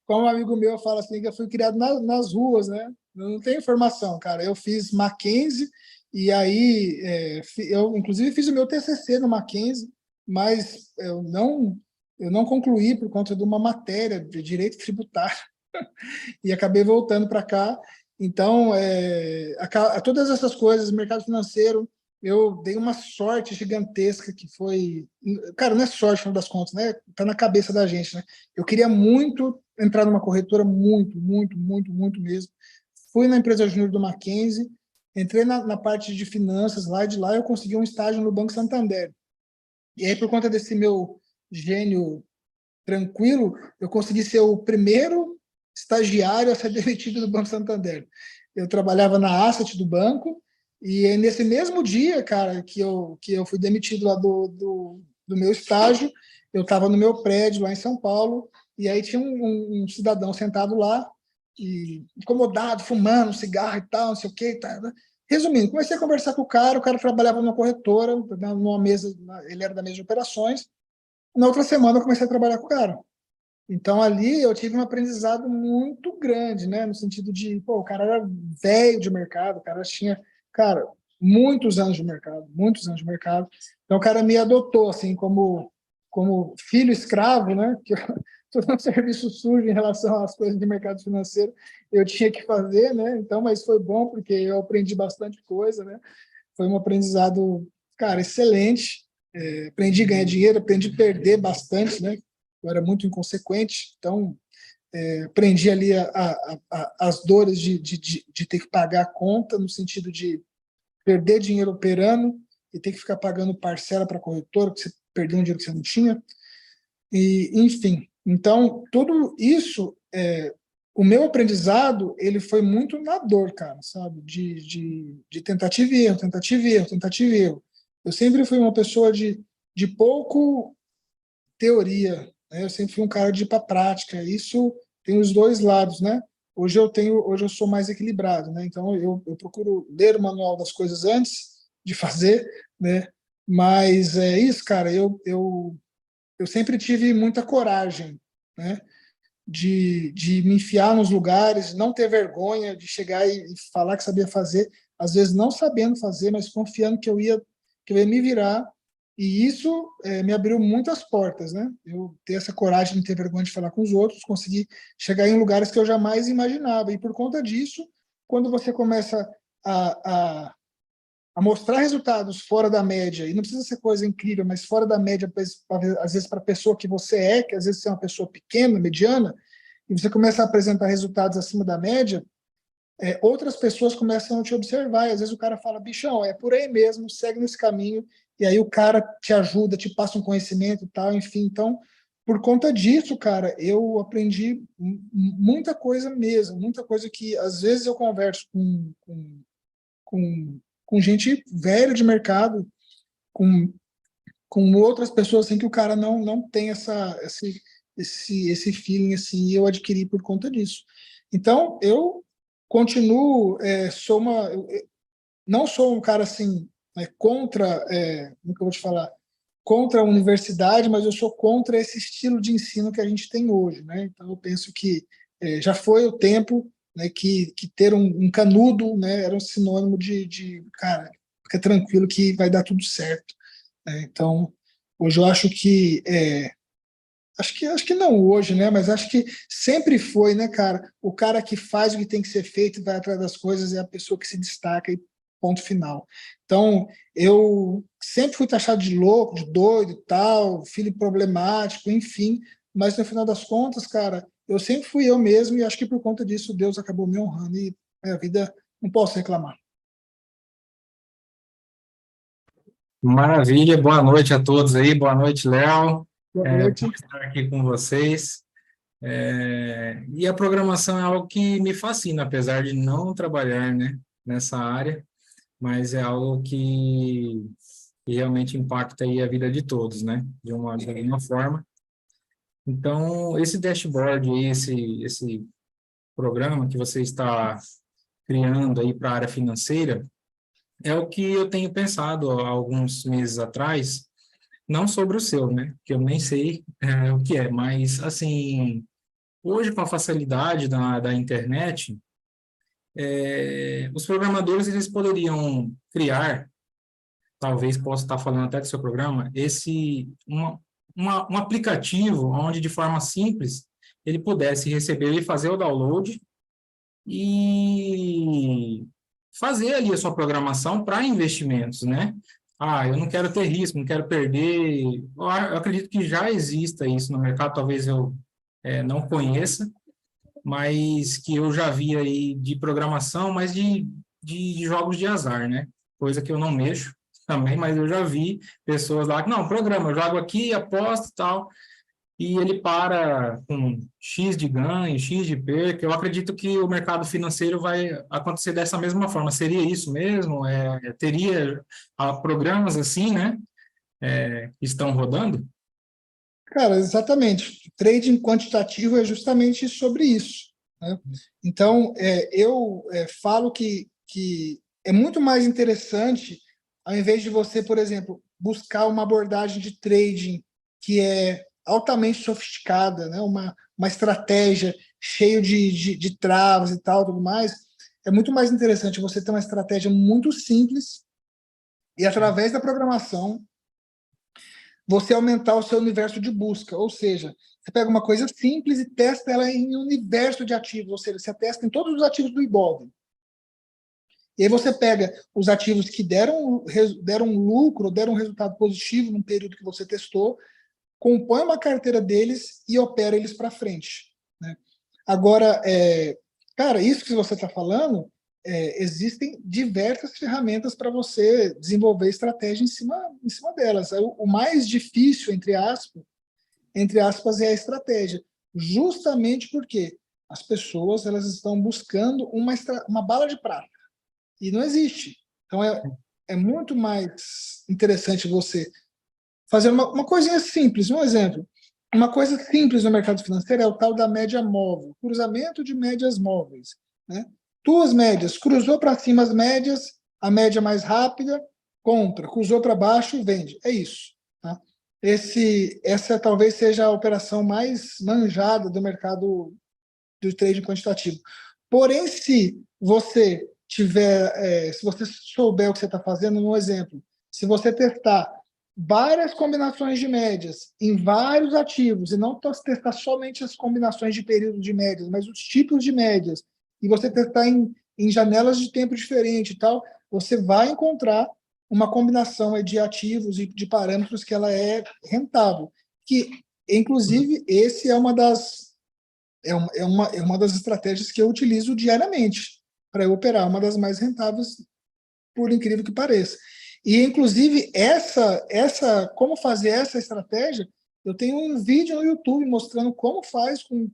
como um amigo meu fala assim, que eu fui criado nas ruas, né? Eu não tenho formação, cara. Eu fiz Mackenzie, e aí eu, inclusive, fiz o meu TCC no Mackenzie, mas eu não concluí por conta de uma matéria de direito tributário e acabei voltando para cá. Então, todas essas coisas, mercado financeiro, eu dei uma sorte gigantesca que foi... Cara, não é sorte, no final das contas, né? Tá na cabeça da gente, né? Eu queria muito entrar numa corretora, muito, muito, muito, muito mesmo. Fui na empresa júnior do Mackenzie, entrei na parte de finanças lá, e de lá eu consegui um estágio no Banco Santander. E aí, por conta desse meu gênio tranquilo, eu consegui ser o primeiro estagiário a ser demitido do Banco Santander. Eu trabalhava na asset do banco, e nesse mesmo dia, cara, que eu fui demitido lá do meu estágio, eu estava no meu prédio lá em São Paulo, e aí tinha um cidadão sentado lá, e incomodado, fumando um cigarro e tal, não sei o que. Tá. Resumindo, comecei a conversar com o cara trabalhava numa corretora, numa mesa, ele era da mesa de operações. Na outra semana eu comecei a trabalhar com o cara. Então ali eu tive um aprendizado muito grande, né? No sentido de, pô, o cara era velho de mercado, o cara tinha, cara, muitos anos de mercado, muitos anos de mercado. Então o cara me adotou assim como filho escravo, né? Que todo um serviço sujo em relação às coisas de mercado financeiro eu tinha que fazer, né? Então, mas foi bom porque eu aprendi bastante coisa, né? Foi um aprendizado, cara, excelente. Aprendi a ganhar dinheiro, aprendi a perder bastante, né? Eu era muito inconsequente, então aprendi ali as dores de ter que pagar a conta, no sentido de perder dinheiro operando e ter que ficar pagando parcela para a corretora, porque você perdeu um dinheiro que você não tinha. E, enfim, então, tudo isso, o meu aprendizado, ele foi muito na dor, cara, sabe? De tentativa e erro, tentativa e erro, tentativa e erro. Eu sempre fui uma pessoa de pouco teoria, né? Eu sempre fui um cara de ir para prática. Isso tem os dois lados, né? Hoje eu sou mais equilibrado, né? Então eu procuro ler o manual das coisas antes de fazer, né? Mas é isso, cara. Eu sempre tive muita coragem, né? De me enfiar nos lugares, não ter vergonha de chegar e falar que sabia fazer, às vezes não sabendo fazer, mas confiando que eu ia me virar. E isso me abriu muitas portas, né? Eu ter essa coragem de não ter vergonha de falar com os outros, conseguir chegar em lugares que eu jamais imaginava. E por conta disso, quando você começa a, a mostrar resultados fora da média, e não precisa ser coisa incrível, mas fora da média, às vezes para a pessoa que você que às vezes você é uma pessoa pequena, mediana, e você começa a apresentar resultados acima da média, outras pessoas começam a te observar, e às vezes o cara fala, bichão, é por aí mesmo, segue nesse caminho, e aí o cara te ajuda, te passa um conhecimento e tal, enfim. Então, por conta disso, cara, eu aprendi muita coisa mesmo, muita coisa que às vezes eu converso com gente velha de mercado, com, com outras pessoas assim que o cara não tem esse feeling assim, e eu adquiri por conta disso. Então, eu continuo, não sou um cara assim, contra, como que eu vou te falar, contra a universidade, mas eu sou contra esse estilo de ensino que a gente tem hoje, né? Então, eu penso que já foi o tempo, né, que ter um canudo, né, era um sinônimo cara, fica tranquilo que vai dar tudo certo, né? Então, hoje eu acho que acho que não hoje, né? Mas acho que sempre foi, né, cara? O cara que faz o que tem que ser feito e vai atrás das coisas é a pessoa que se destaca e ponto final. Então, eu sempre fui taxado de louco, de doido e tal, filho problemático, enfim. Mas no final das contas, cara, eu sempre fui eu mesmo e acho que por conta disso Deus acabou me honrando e a vida não posso reclamar. Maravilha, boa noite a todos aí, boa noite, Léo. Boa noite. Bom estar aqui com vocês. E a programação é algo que me fascina, apesar de não trabalhar, né, nessa área, mas é algo que realmente impacta aí a vida de todos, né, de alguma forma. Então, esse dashboard aí, esse programa que você está criando aí para a área financeira, é o que eu tenho pensado há alguns meses atrás, não sobre o seu, né? Que eu nem sei o que é, mas, assim, hoje, com a facilidade da internet, os programadores eles poderiam criar, talvez possa estar falando até do seu programa, um aplicativo onde, de forma simples, ele pudesse receber e fazer o download e fazer ali a sua programação para investimentos, né? Eu não quero ter risco, não quero perder. Eu acredito que já exista isso no mercado, talvez eu não conheça, mas que eu já vi aí de programação, mas de jogos de azar, né? Coisa que eu não mexo também, mas eu já vi pessoas lá que, não, programa, eu jogo aqui, aposto e tal, e ele para com X de ganho, X de perca. Eu acredito que o mercado financeiro vai acontecer dessa mesma forma. Seria isso mesmo? Teria programas assim, né? Que estão rodando? Cara, exatamente. Trading quantitativo é justamente sobre isso, né? Então, eu falo que é muito mais interessante, ao invés de você, por exemplo, buscar uma abordagem de trading que é altamente sofisticada, né? Uma estratégia cheia de travas e tal, tudo mais, é muito mais interessante você ter uma estratégia muito simples e, através da programação, você aumentar o seu universo de busca. Ou seja, você pega uma coisa simples e testa ela em um universo de ativos, ou seja, você testa em todos os ativos do Ibov. E aí você pega os ativos que deram lucro, deram um resultado positivo num período que você testou, compõe uma carteira deles e opera eles para frente, né? Agora, cara, isso que você está falando, existem diversas ferramentas para você desenvolver estratégia em cima delas. O mais difícil, entre aspas, é a estratégia, justamente porque as pessoas elas estão buscando uma bala de prata e não existe. Então é muito mais interessante você fazer uma coisinha simples. Um exemplo, uma coisa simples no mercado financeiro é o tal da média móvel, cruzamento de médias móveis, né? Duas médias, cruzou para cima as médias, a média mais rápida, compra, cruzou para baixo, vende. É isso, tá? Essa talvez seja a operação mais manjada do mercado do trading quantitativo. Porém, se você souber o que você está fazendo, um exemplo, se você testar várias combinações de médias em vários ativos, e não testar somente as combinações de período de médias, mas os tipos de médias, e você testar em janelas de tempo diferentes e tal, você vai encontrar uma combinação de ativos e de parâmetros que ela é rentável. Que, inclusive, esse é uma das estratégias que eu utilizo diariamente para eu operar, uma das mais rentáveis, por incrível que pareça. E, inclusive, como fazer essa estratégia, eu tenho um vídeo no YouTube mostrando como faz com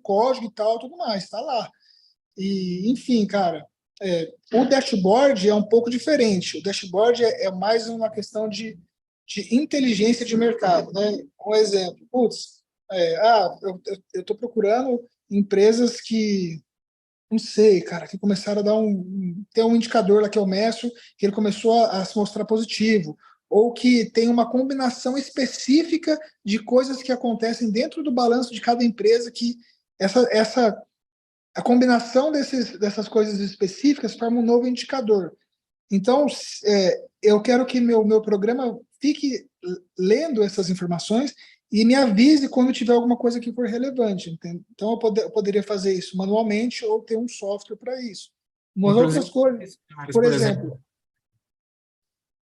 código e tal, tudo mais, está lá. E, enfim, cara, o dashboard é um pouco diferente. O dashboard é mais uma questão de inteligência de mercado, né? Um exemplo, eu estou procurando empresas que, não sei, cara, que começaram a dar tem um indicador lá que eu meço, que ele começou a se mostrar positivo, ou que tem uma combinação específica de coisas que acontecem dentro do balanço de cada empresa, que a combinação dessas coisas específicas forma um novo indicador. Então, eu quero que meu programa fique lendo essas informações e me avise quando tiver alguma coisa que for relevante. Entende? Então, eu poderia fazer isso manualmente ou ter um software para isso. Umas outras coisas, por exemplo.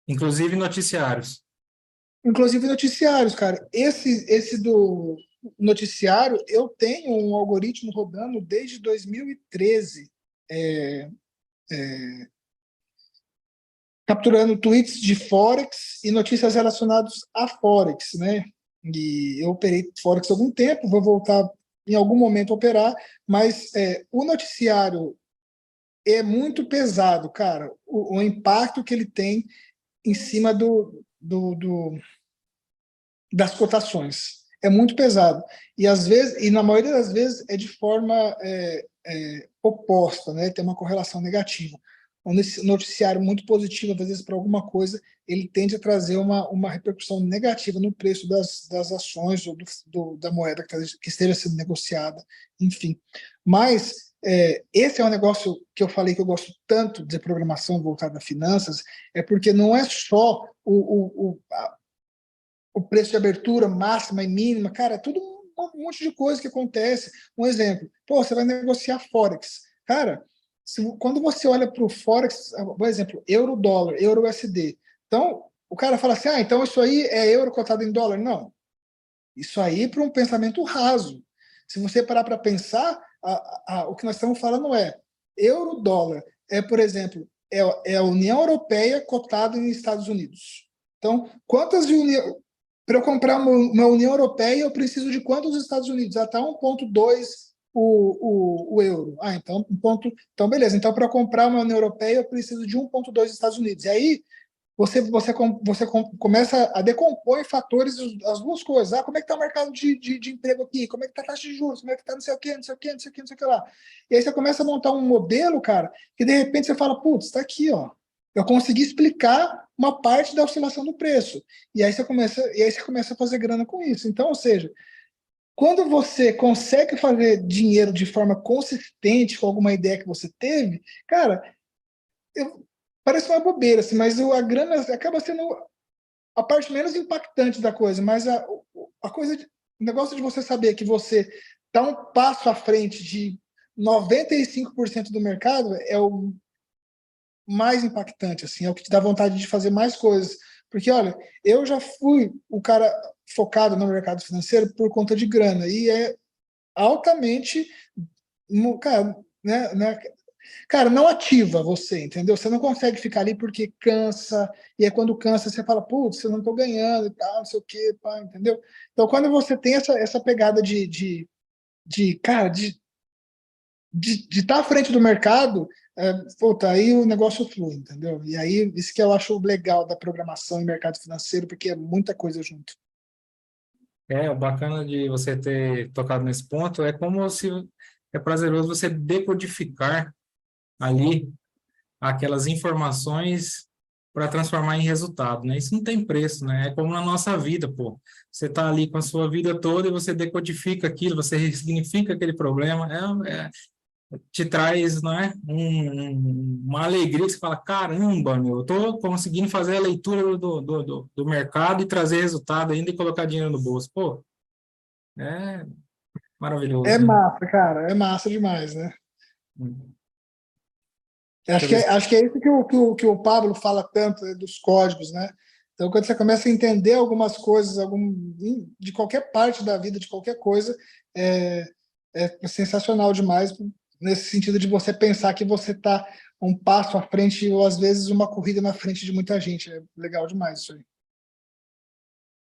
Inclusive noticiários. Inclusive noticiários, cara. Esse do noticiário, eu tenho um algoritmo rodando desde 2013, capturando tweets de Forex e notícias relacionadas a Forex, né? E eu operei Forex há algum tempo, vou voltar em algum momento a operar, mas o noticiário é muito pesado, cara, o impacto que ele tem em cima das cotações. É muito pesado. E às vezes, e na maioria das vezes, é de forma oposta, né? Tem uma correlação negativa. um noticiário muito positivo, às vezes, para alguma coisa, ele tende a trazer uma repercussão negativa no preço das ações ou da moeda que esteja sendo negociada, enfim. Mas esse é um negócio que eu falei que eu gosto tanto de programação voltada a finanças, é porque não é só o preço de abertura máxima e mínima, cara, é tudo um monte de coisa que acontece. Um exemplo, você vai negociar Forex. Cara, quando você olha para o Forex, por exemplo, euro-dólar, euro-USD, então o cara fala assim, então isso aí é euro cotado em dólar. Não. Isso aí para um pensamento raso. Se você parar para pensar, o que nós estamos falando euro-dólar, por exemplo, é a União Europeia cotada nos Estados Unidos. Então, para eu comprar uma União Europeia, eu preciso de quantos Estados Unidos? Até 1,2 o euro. Então, beleza. Então, para eu comprar uma União Europeia, eu preciso de 1,2 Estados Unidos. E aí, você começa a decompor em fatores as duas coisas. Como é que está o mercado de emprego aqui? Como é que está a taxa de juros? Como é que está não sei o quê, não sei o quê, não sei o quê, não sei o que lá. E aí você começa a montar um modelo, cara, que de repente você fala, putz, está aqui, ó. Eu consegui explicar uma parte da oscilação do preço. E aí você começa a fazer grana com isso. Então, ou seja, quando você consegue fazer dinheiro de forma consistente com alguma ideia que você teve, cara, parece uma bobeira, assim, mas a grana acaba sendo a parte menos impactante da coisa, mas o negócio de você saber que você está um passo à frente de 95% do mercado é o mais impactante, assim, é o que te dá vontade de fazer mais coisas. Porque, olha, eu já fui o cara focado no mercado financeiro por conta de grana, e é altamente, cara, cara, não ativa você, entendeu? Você não consegue ficar ali porque cansa, e aí quando cansa você fala, putz, eu não tô ganhando e tal, não sei o quê, pá, entendeu? Então, quando você tem essa pegada cara, de estar à frente do mercado, aí o negócio flui, entendeu? E aí, isso que eu acho legal da programação e mercado financeiro, porque é muita coisa junto. O bacana de você ter tocado nesse ponto é como se é prazeroso você decodificar ali aquelas informações para transformar em resultado, né? Isso não tem preço, né? É como na nossa vida, pô. Você está ali com a sua vida toda e você decodifica aquilo, você ressignifica aquele problema, te traz, né, uma alegria que você fala, caramba, meu, eu estou conseguindo fazer a leitura do mercado e trazer resultado ainda e colocar dinheiro no bolso. Pô, é maravilhoso, É né? massa, cara, é massa demais, né? Deixa Acho eu que ver é, acho que é isso que o Pablo fala tanto, né, dos códigos, né? Então, quando você começa a entender algumas coisas, de qualquer parte da vida, de qualquer coisa, é, é sensacional demais, nesse sentido de você pensar que você está um passo à frente, ou às vezes uma corrida na frente de muita gente. É legal demais isso aí.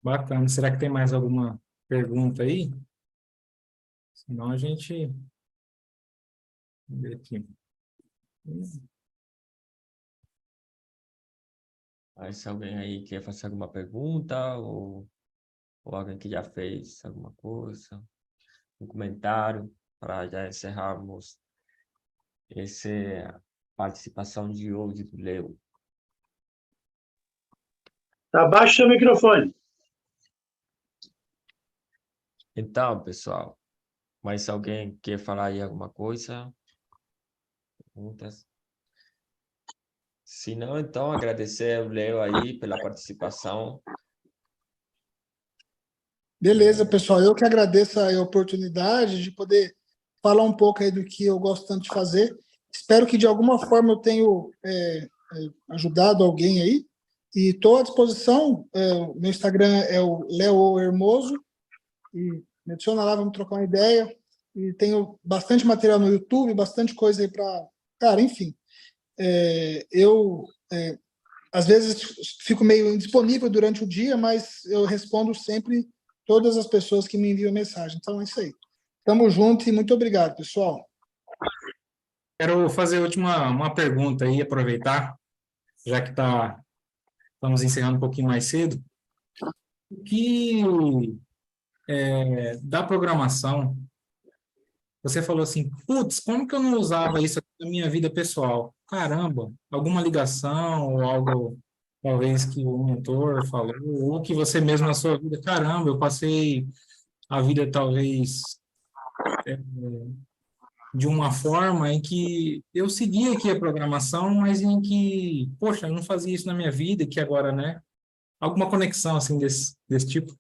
bacana. Será que tem mais alguma pergunta aí? Senão a gente... Vamos ver aqui. Aí, se alguém aí quer fazer alguma pergunta, ou alguém que já fez alguma coisa, um comentário, para já encerrarmos essa participação de hoje do Leo. Abaixa o seu microfone. Então, pessoal, mais alguém quer falar aí alguma coisa? Perguntas? Se não, então, agradecer ao Leo aí pela participação. Beleza, pessoal. Eu que agradeço a oportunidade de poder falar um pouco aí do que eu gosto tanto de fazer. Espero que de alguma forma eu tenha ajudado alguém aí. E estou à disposição. Meu Instagram é o Leo Hermoso. E me adiciona lá, vamos trocar uma ideia. E tenho bastante material no YouTube, bastante coisa aí para. Cara, enfim. Eu às vezes fico meio indisponível durante o dia, mas eu respondo sempre todas as pessoas que me enviam mensagem. Então é isso aí. Tamo junto e muito obrigado, pessoal. Quero fazer uma pergunta aí, aproveitar, já que estamos encerrando um pouquinho mais cedo. O que da programação, você falou assim, putz, como que eu não usava isso da minha vida pessoal. Caramba, alguma ligação ou algo, talvez, que o mentor falou, ou que você mesmo na sua vida, caramba, eu passei a vida, talvez, de uma forma em que eu seguia aqui a programação, mas em que, poxa, eu não fazia isso na minha vida, que agora, né? Alguma conexão, assim, desse tipo?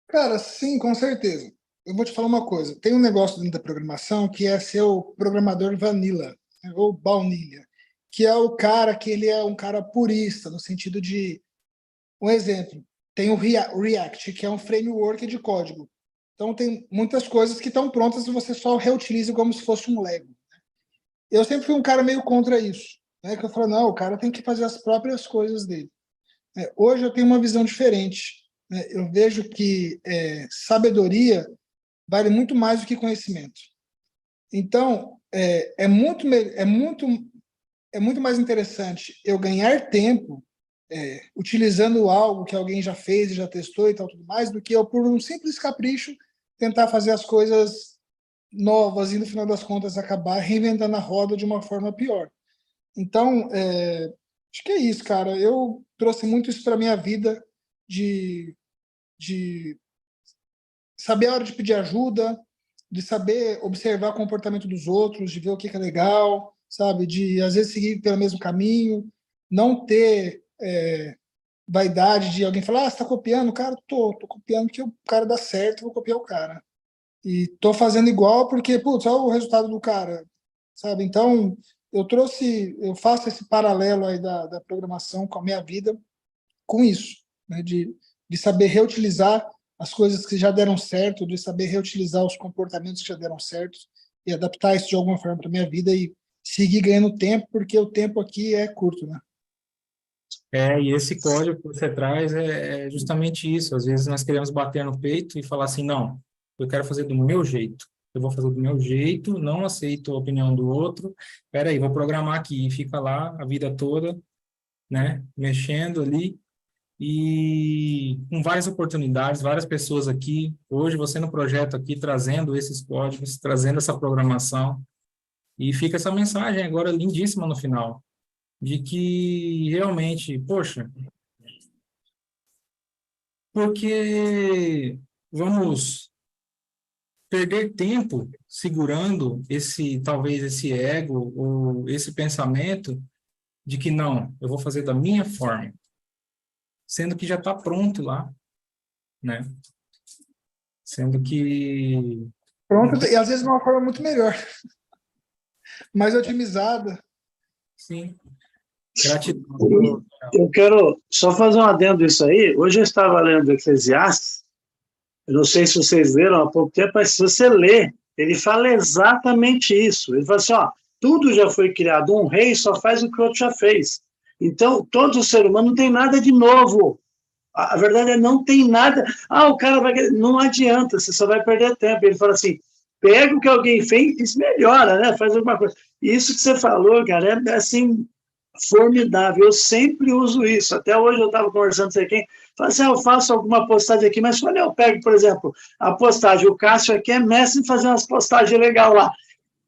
Cara, sim, com certeza. Eu vou te falar uma coisa. Tem um negócio dentro da programação que é ser o programador vanilla, né, ou baunilha, que é o cara que ele é um cara purista, no sentido de, um exemplo, tem o React, que é um framework de código. Então, tem muitas coisas que estão prontas e você só reutiliza como se fosse um Lego. Eu sempre fui um cara meio contra isso, né? Que eu falo, não, o cara tem que fazer as próprias coisas dele. Hoje eu tenho uma visão diferente, né? Eu vejo que sabedoria vale muito mais do que conhecimento. Então, é muito mais interessante eu ganhar tempo utilizando algo que alguém já fez e já testou e tal, tudo mais, do que eu, por um simples capricho, tentar fazer as coisas novas e, no final das contas, acabar reinventando a roda de uma forma pior. Então, acho que é isso, cara. Eu trouxe muito isso para minha vida, de saber a hora de pedir ajuda, de saber observar o comportamento dos outros, de ver o que é legal, sabe? De, às vezes, seguir pelo mesmo caminho, não ter vaidade de alguém falar, você está copiando? Cara, tô copiando que o cara dá certo, vou copiar o cara. E tô fazendo igual porque, putz, olha o resultado do cara, sabe? Então, eu faço esse paralelo aí da programação com a minha vida, com isso, né? De saber reutilizar as coisas que já deram certo, de saber reutilizar os comportamentos que já deram certo e adaptar isso de alguma forma para minha vida e seguir ganhando tempo, porque o tempo aqui é curto, né? E esse código que você traz é justamente isso. Às vezes nós queremos bater no peito e falar assim, não, eu quero fazer do meu jeito. Eu vou fazer do meu jeito, não aceito a opinião do outro. Espera aí, vou programar aqui. E fica lá a vida toda, né, mexendo ali. E com várias oportunidades, várias pessoas aqui. Hoje você no projeto aqui, trazendo esses códigos, trazendo essa programação. E fica essa mensagem agora lindíssima no final, de que realmente, poxa, porque vamos perder tempo segurando talvez esse ego ou esse pensamento de que não, eu vou fazer da minha forma, sendo que já está pronto lá, né? Sendo que Pronto, e às vezes de uma forma muito melhor, mais otimizada. sim, gratidão. Eu quero só fazer um adendo disso aí. Hoje eu estava lendo Eclesiastes, eu não sei se vocês leram há pouco tempo, mas se você ler, ele fala exatamente isso. Ele fala assim, ó, tudo já foi criado, um rei só faz o que o outro já fez. Então, todo ser humano não tem nada de novo. A verdade é não tem nada. O cara vai... Não adianta, você só vai perder tempo. Ele fala assim, pega o que alguém fez e melhora, né? Faz alguma coisa. Isso que você falou, cara, é assim... formidável, eu sempre uso isso, até hoje eu estava conversando com sei quem, falei assim, eu faço alguma postagem aqui, mas quando eu pego, por exemplo, a postagem, o Cássio aqui é mestre em fazer umas postagens legais lá,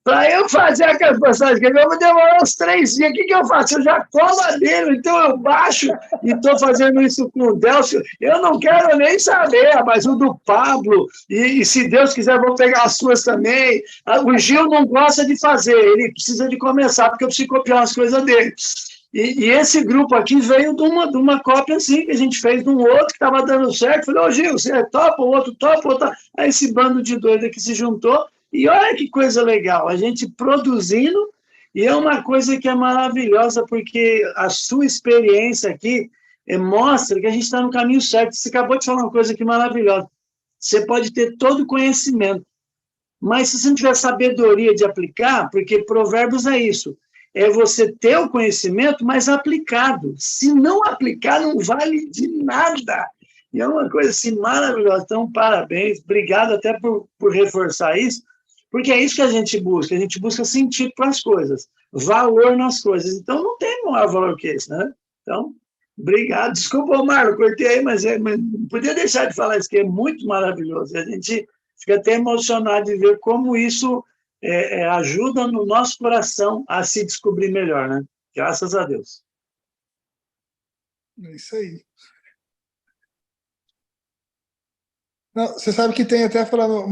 para eu fazer aquela postagem, eu vou demorar uns 3 dias, o que eu faço? Eu já colo a dele, então eu baixo e estou fazendo isso com o Delcio, eu não quero nem saber, mas o do Pablo, e se Deus quiser, vou pegar as suas também. O Gil não gosta de fazer, ele precisa de começar, porque eu preciso copiar as coisas dele. E esse grupo aqui veio de uma cópia assim, que a gente fez de um outro que estava dando certo. Falei, ô Gil, você é topa, o outro topa, o outro... Aí esse bando de doido aqui se juntou. E olha que coisa legal, a gente produzindo, e é uma coisa que é maravilhosa, porque a sua experiência aqui mostra que a gente está no caminho certo. Você acabou de falar uma coisa aqui maravilhosa. Você pode ter todo o conhecimento, mas se você não tiver sabedoria de aplicar, porque Provérbios é isso, é você ter o conhecimento, mas aplicado. Se não aplicar, não vale de nada. E é uma coisa assim maravilhosa. Então, parabéns, obrigado até por reforçar isso, porque é isso que a gente busca sentido para as coisas, valor nas coisas. Então, não tem maior valor que esse, né? Então, obrigado. Desculpa, Marlon, cortei aí, mas não podia deixar de falar isso, que é muito maravilhoso. A gente fica até emocionado de ver como isso ajuda no nosso coração a se descobrir melhor, né? Graças a Deus. É isso aí. Não, você sabe que tem até falando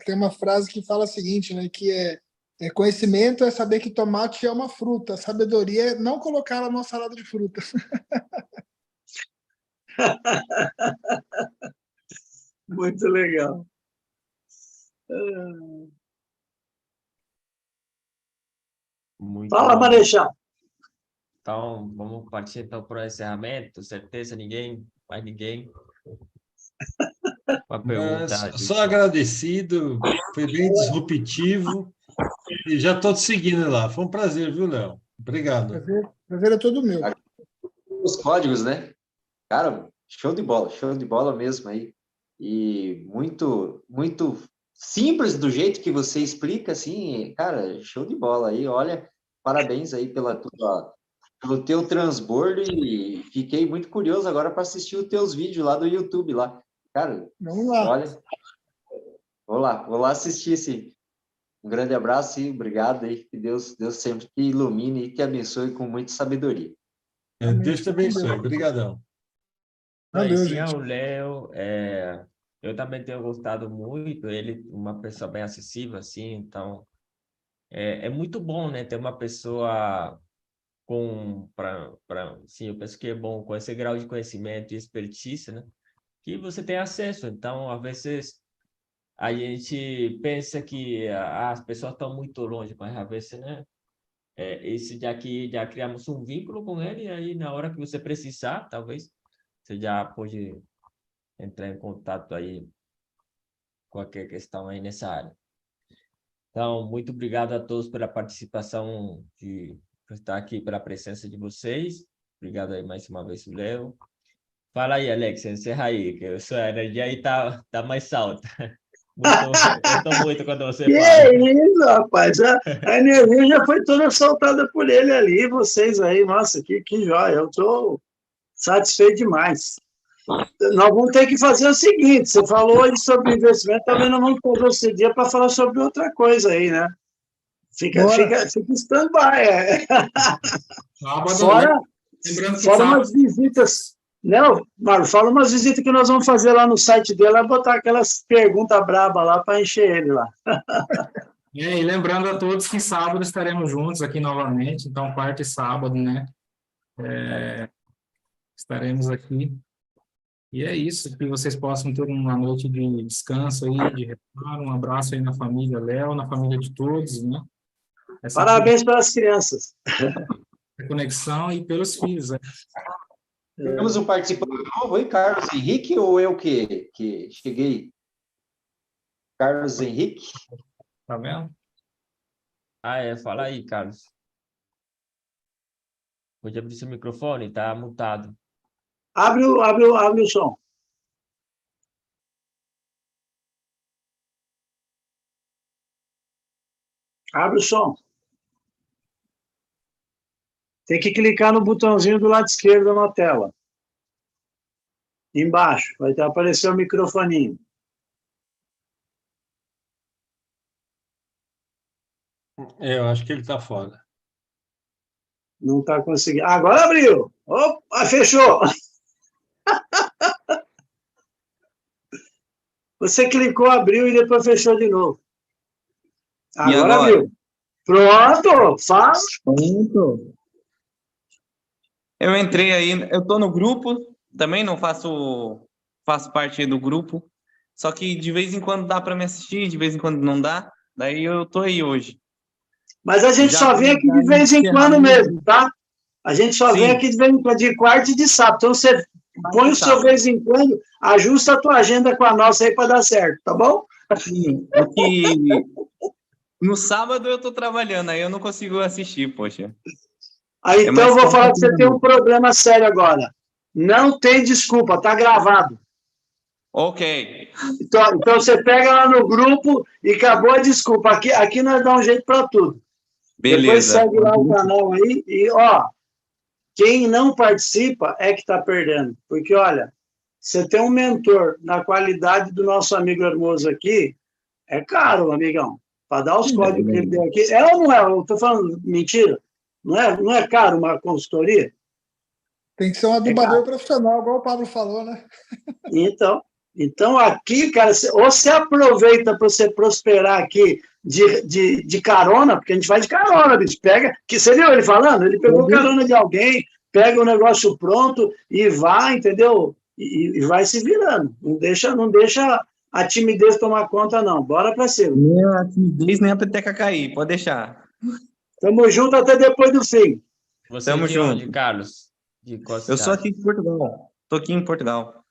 tem uma frase que fala o seguinte, né? Que conhecimento é saber que tomate é uma fruta, sabedoria é não colocar ela numa salada de fruta. Muito legal. Muito Fala, bom. Marechal. Então, vamos partir então para o encerramento. Certeza, mais ninguém. Uma pergunta. Só agradecido, foi bem disruptivo e já estou te seguindo lá. Foi um prazer, viu, Léo? Obrigado. Prazer é todo meu. Os códigos, né? Cara, show de bola mesmo aí. E muito, muito simples do jeito que você explica, assim, cara, show de bola aí. Olha, parabéns aí pelo teu transbordo e fiquei muito curioso agora para assistir os teus vídeos lá do YouTube lá. Cara, Vamos lá. olha, vou lá assistir, sim. Um grande abraço e obrigado aí, que Deus sempre te ilumine e te abençoe com muita sabedoria. Deus te abençoe. Obrigadão. Valeu, Conheci gente. o Léo, eu também tenho gostado muito, ele uma pessoa bem acessível, assim, então é muito bom, né, ter uma pessoa sim, eu penso que é bom com esse grau de conhecimento e expertise, né, que você tem acesso, então, às vezes, a gente pensa que as pessoas estão muito longe, mas às vezes, né, esse já criamos um vínculo com ele, e aí na hora que você precisar, talvez, você já pode entrar em contato aí com qualquer questão aí nessa área. Então, muito obrigado a todos pela participação, por estar aqui, pela presença de vocês. Obrigado aí mais uma vez, Léo. Fala aí, Alex, encerra aí, que a sua energia aí tá mais alta. Gostou muito quando você Que fala. isso, rapaz. A energia já foi toda soltada por ele ali, vocês aí. Nossa, que joia. Eu estou satisfeito demais. Nós vamos ter que fazer o seguinte: você falou aí sobre investimento, também nós vamos fazer esse dia para falar sobre outra coisa aí, né? Fica stand-by. Sábado, lembrando que Fora sábado, umas visitas. Não, Marlon, fala umas visitas que nós vamos fazer lá no site dele, vai botar aquelas perguntas brabas lá para encher ele lá. e lembrando a todos que sábado estaremos juntos aqui novamente, então quarta e sábado, né? Estaremos aqui. E é isso, que vocês possam ter uma noite de descanso aí, de reparo, um abraço aí na família Léo, na família de todos, né? Parabéns para as crianças. Conexão e pelos filhos, né? Temos um participante novo aí, Carlos Henrique, ou eu que cheguei? Carlos Henrique. Tá vendo? Fala aí, Carlos. Pode abrir seu microfone, tá mutado. Abre o som. Abre o som. Tem que clicar no botãozinho do lado esquerdo na tela. Embaixo, vai aparecer o microfoninho. Eu acho que ele está fora. Não está conseguindo. Agora abriu. Opa, fechou. Você clicou, abriu e depois fechou de novo. Agora abriu. Pronto, faz. Pronto. Eu entrei aí, eu estou no grupo, também não faço parte do grupo, só que de vez em quando dá para me assistir, de vez em quando não dá, daí eu estou aí hoje. Mas a gente só vem aqui de vez em quando mesmo, tá? A gente só vem aqui de vez em quando, de quarta e de sábado. Então você põe o seu vez em quando, ajusta a tua agenda com a nossa aí para dar certo, tá bom? Sim, no sábado eu estou trabalhando, aí eu não consigo assistir, poxa. Aí então eu vou falar que você tem um problema sério agora. Não tem desculpa, tá gravado. Ok. Então você pega lá no grupo e acabou a desculpa. Aqui nós damos um jeito para tudo. Beleza. Depois segue lá o canal aí e, quem não participa é que está perdendo. Porque, olha, você tem um mentor na qualidade do nosso amigo Hermoso aqui, é caro, amigão. para dar os códigos que ele deu aqui. É ou não é? Eu estou falando mentira? Não é caro uma consultoria? Tem que ser um adubador profissional, igual o Pablo falou, né? Então aqui, cara, ou você aproveita para você prosperar aqui de carona, porque a gente vai de carona, bicho. Pega, que você viu ele falando? Ele pegou carona de alguém, pega o negócio pronto e vai, entendeu? E vai se virando. Não deixa a timidez tomar conta, não. Bora para cima. Nem a timidez, nem a peteca cair, pode deixar. Tamo junto até depois do fim. Você Tamo de onde, junto. Carlos? De qual Eu sou cidade? aqui de Portugal. Tô aqui em Portugal.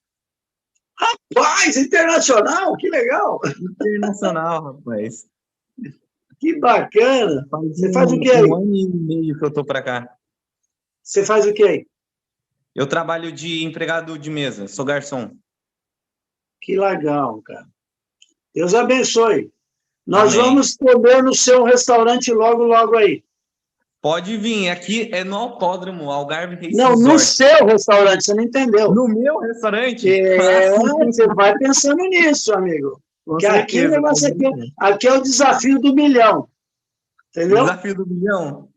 Rapaz, internacional, que legal. Internacional, rapaz. Que bacana. Você faz o quê aí? 1 ano e meio que eu tô pra cá. Você faz o quê aí? Eu trabalho de empregado de mesa, sou garçom. Que legal, cara. Deus abençoe. Nós Amém. vamos comer no seu restaurante logo, logo aí. Pode vir, aqui é no Autódromo, Algarve Race Não, no Resort. seu restaurante, você não entendeu. No meu restaurante? Você vai pensando nisso, amigo. Porque aqui o negócio aqui é o desafio do milhão. Entendeu? Desafio do milhão?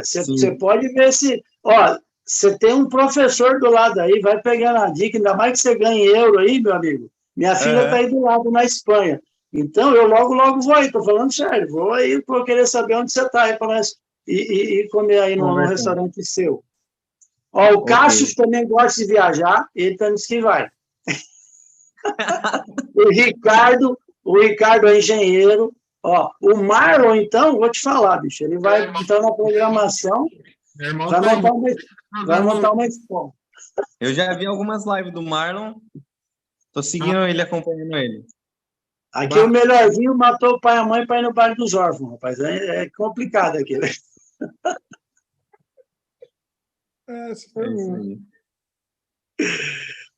Você pode ver se... Ó, você tem um professor do lado aí, vai pegando a dica, ainda mais que você ganha em euro aí, meu amigo. Minha filha está aí do lado, na Espanha. Então, eu logo vou aí, estou falando sério. Vou aí, vou querer saber onde você está aí para nós e comer aí no restaurante seu. Ó, o Cássio também gosta de viajar, ele também disse que vai. o Ricardo é engenheiro. Ó, o Marlon, então, vou te falar, bicho, ele vai entrar na programação, vai montar uma escola. Eu já vi algumas lives do Marlon, tô seguindo ele, acompanhando ele. Aqui o melhorzinho matou o pai e a mãe para ir no baile dos órfãos, rapaz. É complicado aqui, né? Isso foi bom.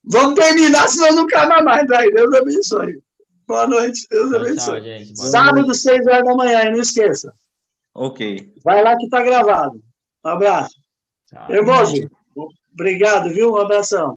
Vamos terminar, senão não acaba mais. Daí. Deus abençoe. Boa noite. Deus abençoe. Tchau, gente. Sábado, 6 horas da manhã, e não esqueça. Ok. Vai lá que está gravado. Um abraço. Tchau. Irmão, obrigado, viu? Um abração.